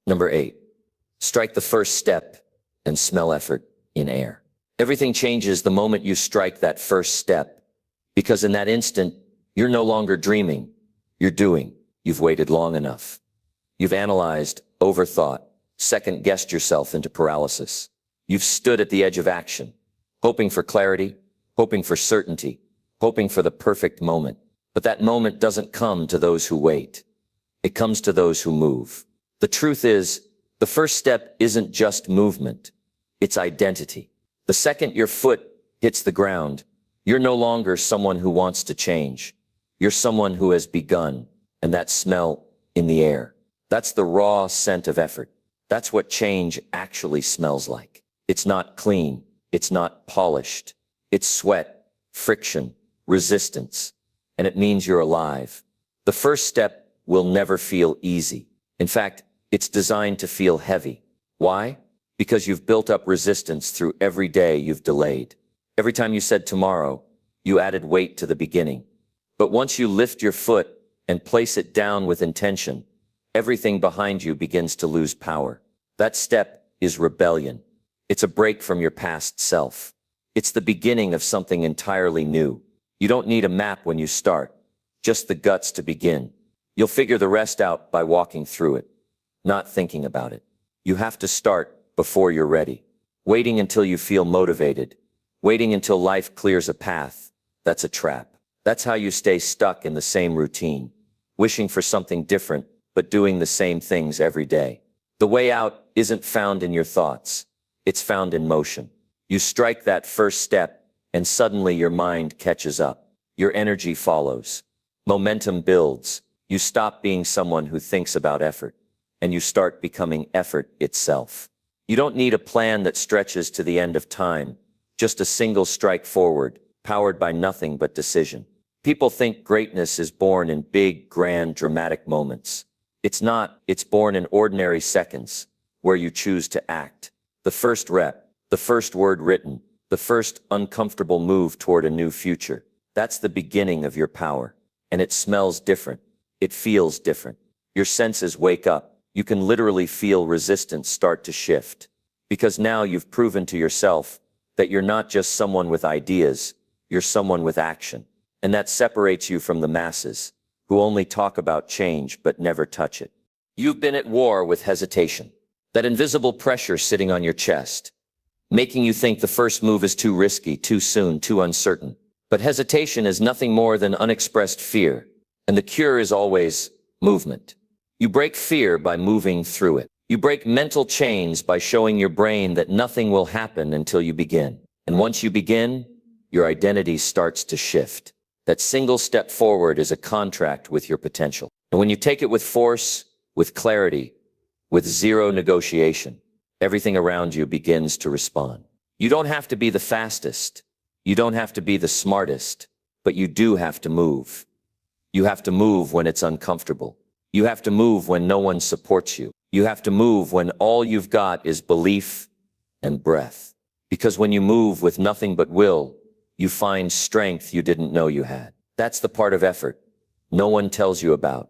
Number 8, strike the first step and smell effort in air. Everything changes the moment you strike that first step, because in that instant, you're no longer dreaming, you're doing. You've waited long enough. You've analyzed, overthought, second-guessed yourself into paralysis. You've stood at the edge of action, hoping for clarity, hoping for certainty, hoping for the perfect moment. But that moment doesn't come to those who wait. It comes to those who move. The truth is, the first step isn't just movement, it's identity. The second your foot hits the ground, you're no longer someone who wants to change. You're someone who has begun, and that smell in the air, that's the raw scent of effort. That's what change actually smells like. It's not clean, it's not polished. It's sweat, friction, resistance, and it means you're alive. The first step will never feel easy. In fact, it's designed to feel heavy. Why? Because you've built up resistance through every day you've delayed. Every time you said tomorrow, you added weight to the beginning. But once you lift your foot and place it down with intention, everything behind you begins to lose power. That step is rebellion. It's a break from your past self. It's the beginning of something entirely new. You don't need a map when you start, just the guts to begin. You'll figure the rest out by walking through it, not thinking about it. You have to start before you're ready. Waiting until you feel motivated, waiting until life clears a path, that's a trap. That's how you stay stuck in the same routine, wishing for something different, but doing the same things every day. The way out isn't found in your thoughts. It's found in motion. You strike that first step, and suddenly your mind catches up. Your energy follows. Momentum builds. You stop being someone who thinks about effort, and you start becoming effort itself. You don't need a plan that stretches to the end of time, just a single strike forward, powered by nothing but decision. People think greatness is born in big, grand, dramatic moments. It's not. It's born in ordinary seconds, where you choose to act. The first rep, the first word written, the first uncomfortable move toward a new future. That's the beginning of your power. And it smells different. It feels different. Your senses wake up. You can literally feel resistance start to shift. Because now you've proven to yourself that you're not just someone with ideas, you're someone with action. And that separates you from the masses, who only talk about change but never touch it. You've been at war with hesitation, that invisible pressure sitting on your chest, making you think the first move is too risky, too soon, too uncertain. But hesitation is nothing more than unexpressed fear, and the cure is always movement. You break fear by moving through it. You break mental chains by showing your brain that nothing will happen until you begin. And once you begin, your identity starts to shift. That single step forward is a contract with your potential. And when you take it with force, with clarity, with zero negotiation, everything around you begins to respond. You don't have to be the fastest. You don't have to be the smartest, but you do have to move. You have to move when it's uncomfortable. You have to move when no one supports you. You have to move when all you've got is belief and breath. Because when you move with nothing but will, you find strength you didn't know you had. That's the part of effort no one tells you about.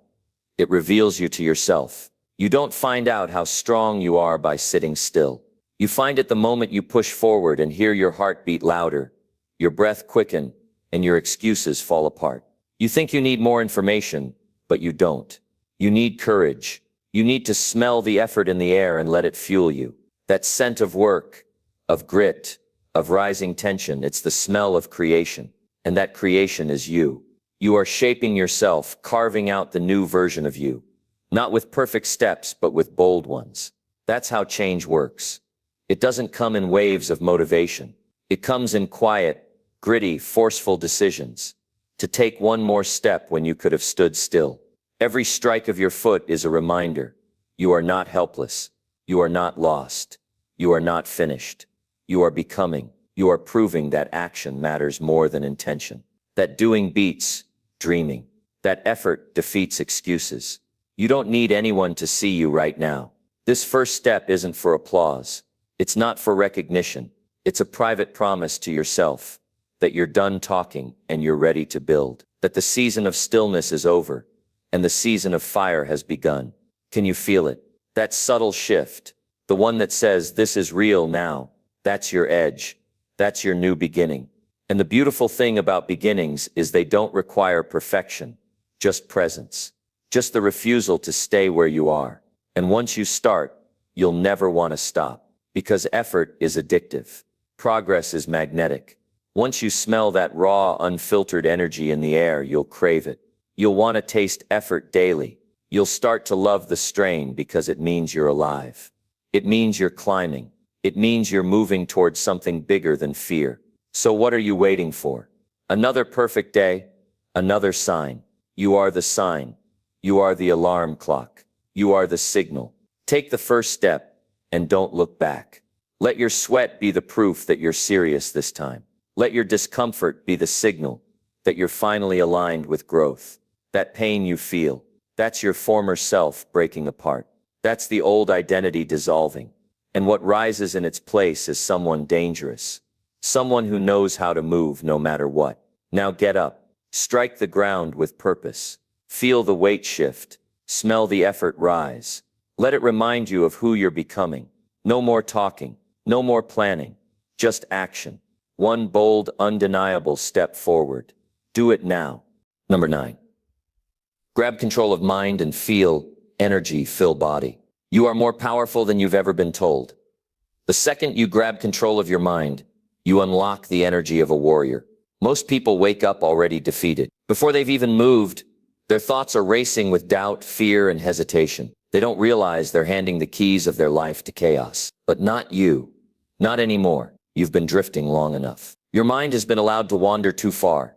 It reveals you to yourself. You don't find out how strong you are by sitting still. You find it the moment you push forward and hear your heart beat louder, your breath quicken, and your excuses fall apart. You think you need more information, but you don't. You need courage. You need to smell the effort in the air and let it fuel you. That scent of work, of grit, of rising tension. It's the smell of creation. And that creation is you. You are shaping yourself, carving out the new version of you. Not with perfect steps, but with bold ones. That's how change works. It doesn't come in waves of motivation. It comes in quiet, gritty, forceful decisions. To take one more step when you could have stood still. Every strike of your foot is a reminder. You are not helpless. You are not lost. You are not finished. You are becoming. You are proving that action matters more than intention. That doing beats dreaming. That effort defeats excuses. You don't need anyone to see you right now. This first step isn't for applause. It's not for recognition. It's a private promise to yourself that you're done talking and you're ready to build. That the season of stillness is over and the season of fire has begun. Can you feel it? That subtle shift. The one that says, this is real now. That's your edge. That's your new beginning. And the beautiful thing about beginnings is they don't require perfection, just presence. Just the refusal to stay where you are. And once you start, you'll never want to stop. Because effort is addictive. Progress is magnetic. Once you smell that raw, unfiltered energy in the air, you'll crave it. You'll want to taste effort daily. You'll start to love the strain because it means you're alive. It means you're climbing. It means you're moving towards something bigger than fear. So what are you waiting for? Another perfect day? Another sign. You are the sign. You are the alarm clock. You are the signal. Take the first step and don't look back. Let your sweat be the proof that you're serious this time. Let your discomfort be the signal that you're finally aligned with growth. That pain you feel, that's your former self breaking apart. That's the old identity dissolving. And what rises in its place is someone dangerous. Someone who knows how to move no matter what. Now get up. Strike the ground with purpose. Feel the weight shift. Smell the effort rise. Let it remind you of who you're becoming. No more talking. No more planning. Just action. One bold, undeniable step forward. Do it now. Number 9. Grab control of mind and feel energy fill body. You are more powerful than you've ever been told. The second you grab control of your mind, you unlock the energy of a warrior. Most people wake up already defeated. Before they've even moved, their thoughts are racing with doubt, fear, and hesitation. They don't realize they're handing the keys of their life to chaos. But not you. Not anymore. You've been drifting long enough. Your mind has been allowed to wander too far,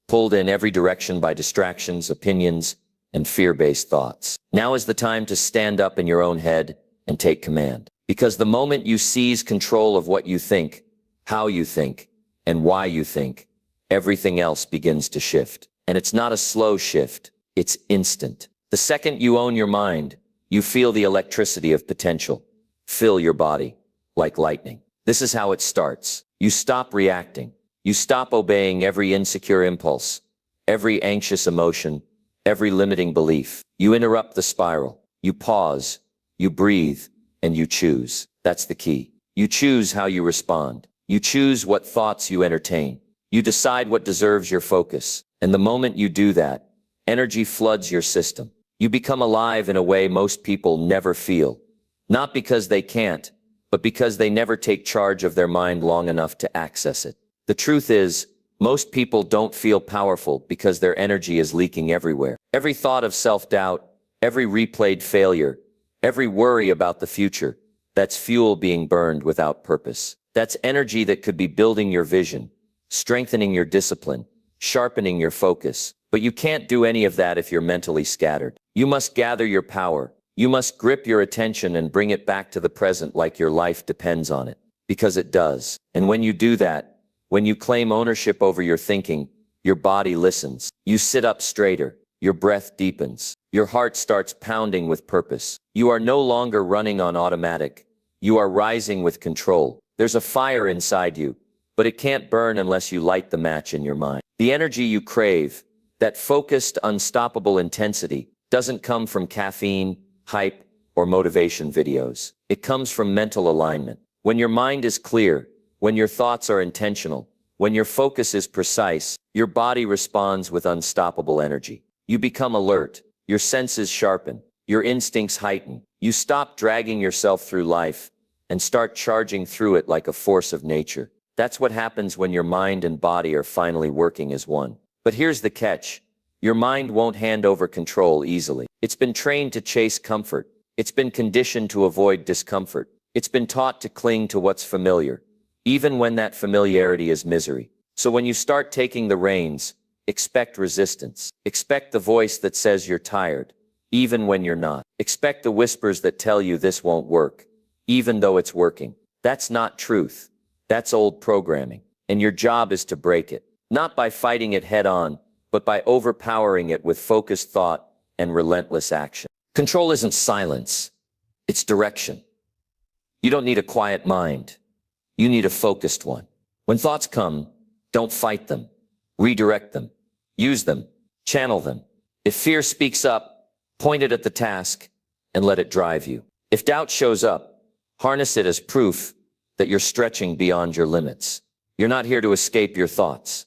pulled in every direction by distractions, opinions, and fear-based thoughts. Now is the time to stand up in your own head and take command. Because the moment you seize control of what you think, how you think, and why you think, everything else begins to shift. And it's not a slow shift, it's instant. The second you own your mind, you feel the electricity of potential fill your body like lightning. This is how it starts. You stop reacting. You stop obeying every insecure impulse, every anxious emotion, every limiting belief. You interrupt the spiral. You pause, you breathe, and you choose. That's the key. You choose how you respond. You choose what thoughts you entertain. You decide what deserves your focus. And the moment you do that, energy floods your system. You become alive in a way most people never feel. Not because they can't, but because they never take charge of their mind long enough to access it. The truth is, most people don't feel powerful because their energy is leaking everywhere. Every thought of self-doubt, every replayed failure, every worry about the future, that's fuel being burned without purpose. That's energy that could be building your vision, strengthening your discipline, sharpening your focus. But you can't do any of that if you're mentally scattered. You must gather your power. You must grip your attention and bring it back to the present like your life depends on it. Because it does. And when you do that, when you claim ownership over your thinking, your body listens. You sit up straighter. Your breath deepens. Your heart starts pounding with purpose. You are no longer running on automatic. You are rising with control. There's a fire inside you, but it can't burn unless you light the match in your mind. The energy you crave, that focused, unstoppable intensity, doesn't come from caffeine, hype, or motivation videos. It comes from mental alignment. When your mind is clear, when your thoughts are intentional, when your focus is precise, your body responds with unstoppable energy. You become alert, your senses sharpen, your instincts heighten. You stop dragging yourself through life and start charging through it like a force of nature. That's what happens when your mind and body are finally working as one. But here's the catch. Your mind won't hand over control easily. It's been trained to chase comfort. It's been conditioned to avoid discomfort. It's been taught to cling to what's familiar, even when that familiarity is misery. So when you start taking the reins, expect resistance. Expect the voice that says you're tired, even when you're not. Expect the whispers that tell you this won't work, even though it's working. That's not truth. That's old programming. And your job is to break it, not by fighting it head on, but by overpowering it with focused thought and relentless action. Control isn't silence. It's direction. You don't need a quiet mind. You need a focused one. When thoughts come, don't fight them. Redirect them. Use them. Channel them. If fear speaks up, point it at the task and let it drive you. If doubt shows up, harness it as proof that you're stretching beyond your limits. You're not here to escape your thoughts.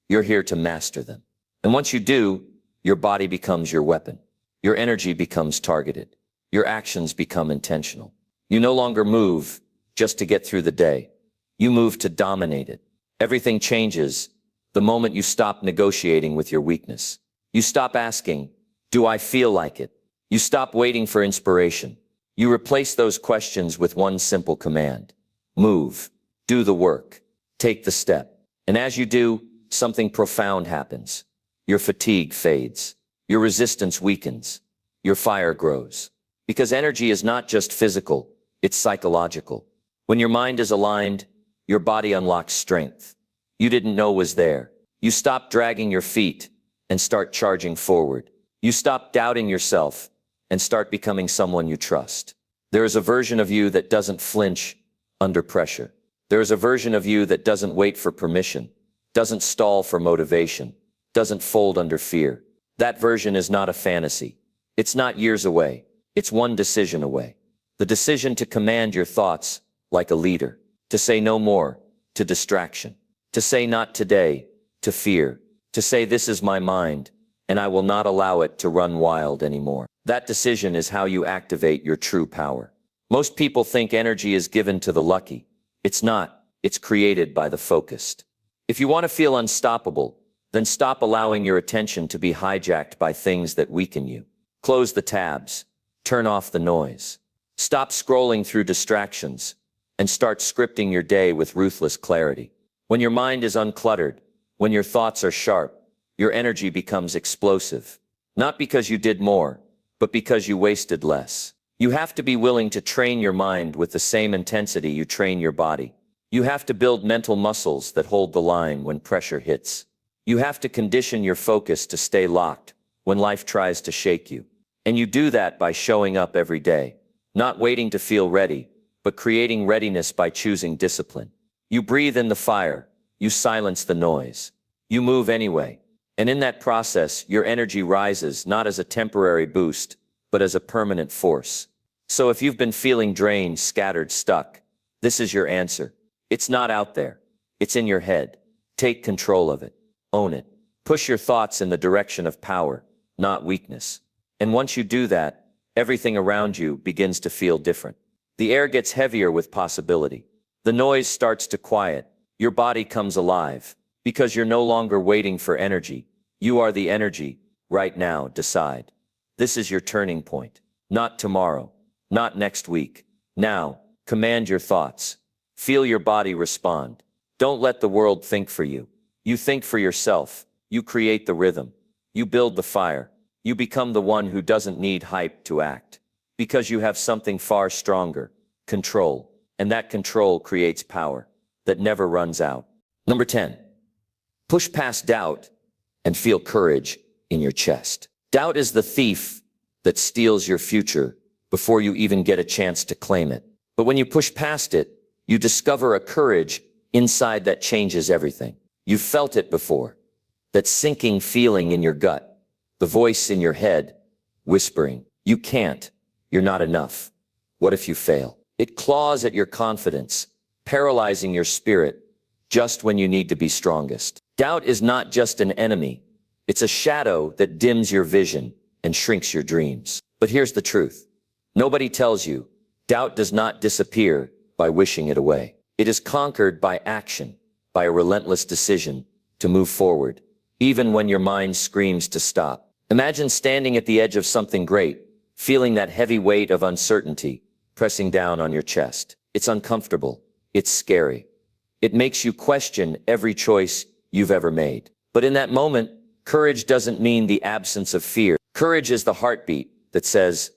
You're here to master them. And once you do, your body becomes your weapon. Your energy becomes targeted. Your actions become intentional. You no longer move just to get through the day. You move to dominate it. Everything changes the moment you stop negotiating with your weakness. You stop asking, do I feel like it? You stop waiting for inspiration. You replace those questions with one simple command. Move. Do the work. Take the step. And as you do, something profound happens. Your fatigue fades. Your resistance weakens. Your fire grows. Because energy is not just physical, it's psychological. When your mind is aligned, your body unlocks strength you didn't know was there. You stop dragging your feet and start charging forward. You stop doubting yourself and start becoming someone you trust. There is a version of you that doesn't flinch under pressure. There is a version of you that doesn't wait for permission, doesn't stall for motivation, doesn't fold under fear. That version is not a fantasy. It's not years away. It's one decision away. The decision to command your thoughts like a leader, to say no more to distraction, to say not today to fear, to say this is my mind and I will not allow it to run wild anymore. That decision is how you activate your true power. Most people think energy is given to the lucky. It's not. It's created by the focused. If you want to feel unstoppable, then stop allowing your attention to be hijacked by things that weaken you. Close the tabs. Turn off the noise. Stop scrolling through distractions and start scripting your day with ruthless clarity. When your mind is uncluttered, when your thoughts are sharp, your energy becomes explosive. Not because you did more, but because you wasted less. You have to be willing to train your mind with the same intensity you train your body. You have to build mental muscles that hold the line when pressure hits. You have to condition your focus to stay locked when life tries to shake you. And you do that by showing up every day, not waiting to feel ready, but creating readiness by choosing discipline. You breathe in the fire, you silence the noise, you move anyway. And in that process, your energy rises not as a temporary boost, but as a permanent force. So if you've been feeling drained, scattered, stuck, this is your answer. It's not out there. It's in your head. Take control of it. Own it. Push your thoughts in the direction of power, not weakness. And once you do that, everything around you begins to feel different. The air gets heavier with possibility. The noise starts to quiet. Your body comes alive. Because you're no longer waiting for energy. You are the energy. Right now, decide. This is your turning point. Not tomorrow. Not next week. Now, command your thoughts. Feel your body respond. Don't let the world think for you. You think for yourself. You create the rhythm. You build the fire. You become the one who doesn't need hype to act. Because you have something far stronger. Control. And that control creates power that never runs out. Number 10. Push past doubt and feel courage in your chest. Doubt is the thief that steals your future before you even get a chance to claim it. But when you push past it, you discover a courage inside that changes everything. You've felt it before. That sinking feeling in your gut, the voice in your head, whispering, you can't, you're not enough. What if you fail? It claws at your confidence, paralyzing your spirit just when you need to be strongest. Doubt is not just an enemy. It's a shadow that dims your vision and shrinks your dreams. But here's the truth. Nobody tells you doubt does not disappear by wishing it away. It is conquered by action, by a relentless decision to move forward, even when your mind screams to stop. Imagine standing at the edge of something great, feeling that heavy weight of uncertainty pressing down on your chest. It's uncomfortable. It's scary. It makes you question every choice you've ever made. But in that moment, courage doesn't mean the absence of fear. Courage is the heartbeat that says,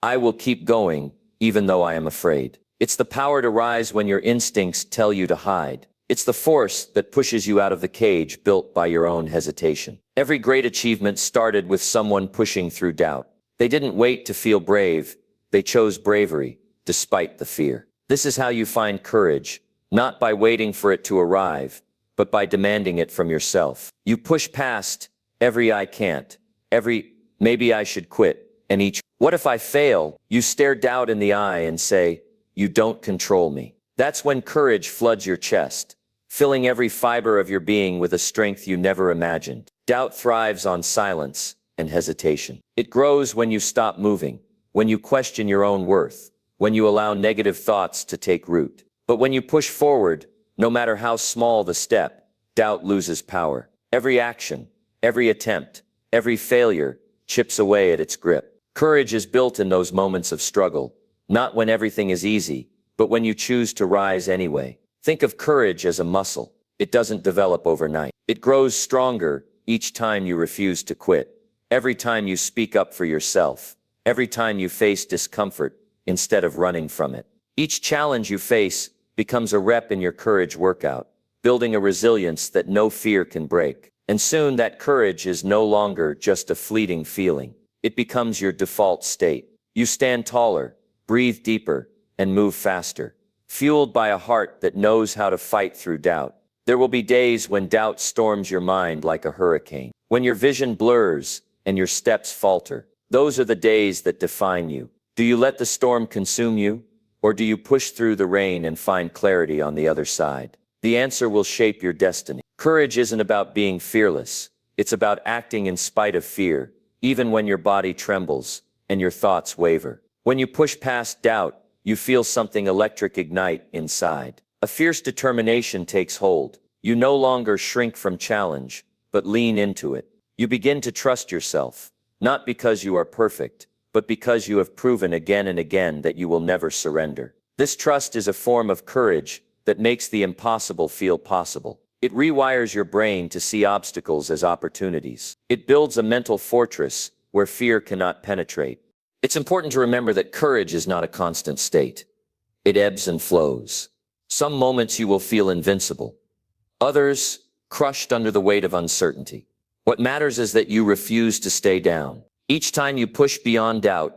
I will keep going even though I am afraid. It's the power to rise when your instincts tell you to hide. It's the force that pushes you out of the cage built by your own hesitation. Every great achievement started with someone pushing through doubt. They didn't wait to feel brave. They chose bravery despite the fear. This is how you find courage, not by waiting for it to arrive, but by demanding it from yourself. You push past every I can't, every maybe I should quit, and each what if I fail? You stare doubt in the eye and say, you don't control me. That's when courage floods your chest, filling every fiber of your being with a strength you never imagined. Doubt thrives on silence and hesitation. It grows when you stop moving, when you question your own worth, when you allow negative thoughts to take root. But when you push forward, no matter how small the step, doubt loses power. Every action, every attempt, every failure chips away at its grip. Courage is built in those moments of struggle, not when everything is easy, but when you choose to rise anyway. Think of courage as a muscle. It doesn't develop overnight. It grows stronger each time you refuse to quit, every time you speak up for yourself, every time you face discomfort instead of running from it. Each challenge you face becomes a rep in your courage workout, building a resilience that no fear can break. And soon that courage is no longer just a fleeting feeling. It becomes your default state. You stand taller, breathe deeper, and move faster, fueled by a heart that knows how to fight through doubt. There will be days when doubt storms your mind like a hurricane, when your vision blurs and your steps falter. Those are the days that define you. Do you let the storm consume you, or do you push through the rain and find clarity on the other side? The answer will shape your destiny. Courage isn't about being fearless. It's about acting in spite of fear, even when your body trembles and your thoughts waver. When you push past doubt, you feel something electric ignite inside. A fierce determination takes hold. You no longer shrink from challenge, but lean into it. You begin to trust yourself, not because you are perfect, but because you have proven again and again that you will never surrender. This trust is a form of courage that makes the impossible feel possible. It rewires your brain to see obstacles as opportunities. It builds a mental fortress where fear cannot penetrate. It's important to remember that courage is not a constant state. It ebbs and flows. Some moments you will feel invincible. Others, crushed under the weight of uncertainty. What matters is that you refuse to stay down. Each time you push beyond doubt,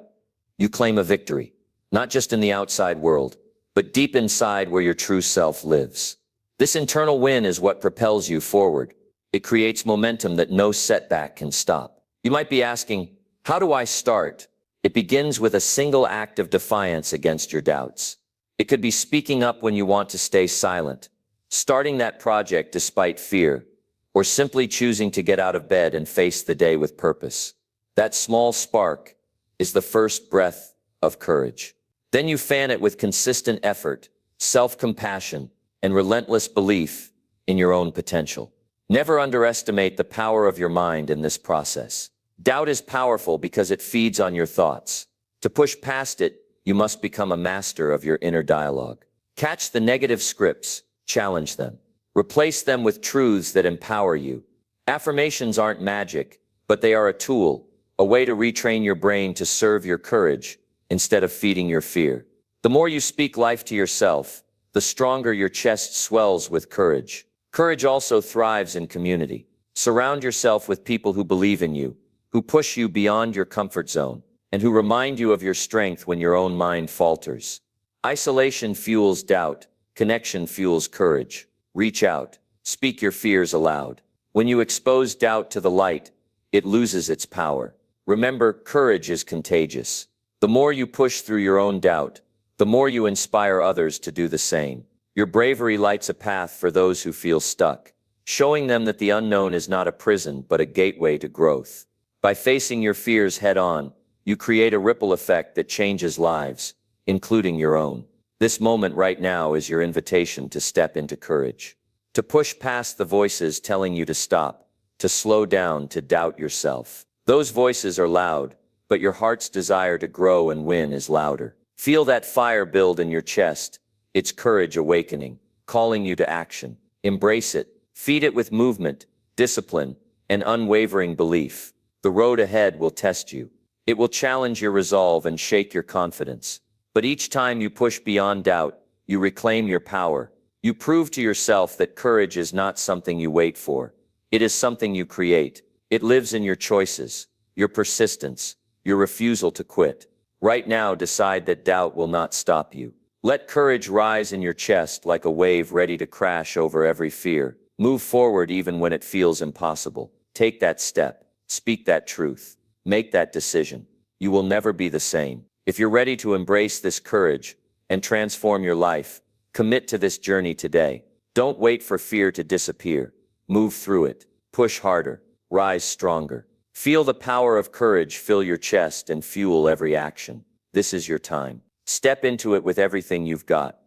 you claim a victory, not just in the outside world, but deep inside where your true self lives. This internal win is what propels you forward. It creates momentum that no setback can stop. You might be asking, how do I start? It begins with a single act of defiance against your doubts. It could be speaking up when you want to stay silent, starting that project despite fear, or simply choosing to get out of bed and face the day with purpose. That small spark is the first breath of courage. Then you fan it with consistent effort, self-compassion, and relentless belief in your own potential. Never underestimate the power of your mind in this process. Doubt is powerful because it feeds on your thoughts. To push past it, you must become a master of your inner dialogue. Catch the negative scripts, challenge them. Replace them with truths that empower you. Affirmations aren't magic, but they are a tool, a way to retrain your brain to serve your courage instead of feeding your fear. The more you speak life to yourself, the stronger your chest swells with courage. Courage also thrives in community. Surround yourself with people who believe in you, who push you beyond your comfort zone, and who remind you of your strength when your own mind falters. Isolation fuels doubt. Connection fuels courage. Reach out. Speak your fears aloud. When you expose doubt to the light, it loses its power. Remember, courage is contagious. The more you push through your own doubt, the more you inspire others to do the same. Your bravery lights a path for those who feel stuck, showing them that the unknown is not a prison but a gateway to growth. By facing your fears head on, you create a ripple effect that changes lives, including your own. This moment right now is your invitation to step into courage, to push past the voices telling you to stop, to slow down, to doubt yourself. Those voices are loud, but your heart's desire to grow and win is louder. Feel that fire build in your chest. It's courage awakening, calling you to action. Embrace it. Feed it with movement, discipline, and unwavering belief. The road ahead will test you. It will challenge your resolve and shake your confidence. But each time you push beyond doubt, you reclaim your power. You prove to yourself that courage is not something you wait for. It is something you create. It lives in your choices, your persistence, your refusal to quit. Right now, decide that doubt will not stop you. Let courage rise in your chest like a wave ready to crash over every fear. Move forward even when it feels impossible. Take that step. Speak that truth. Make that decision. You will never be the same. If you're ready to embrace this courage and transform your life, commit to this journey today. Don't wait for fear to disappear. Move through it. Push harder. Rise stronger. Feel the power of courage fill your chest and fuel every action. This is your time. Step into it with everything you've got.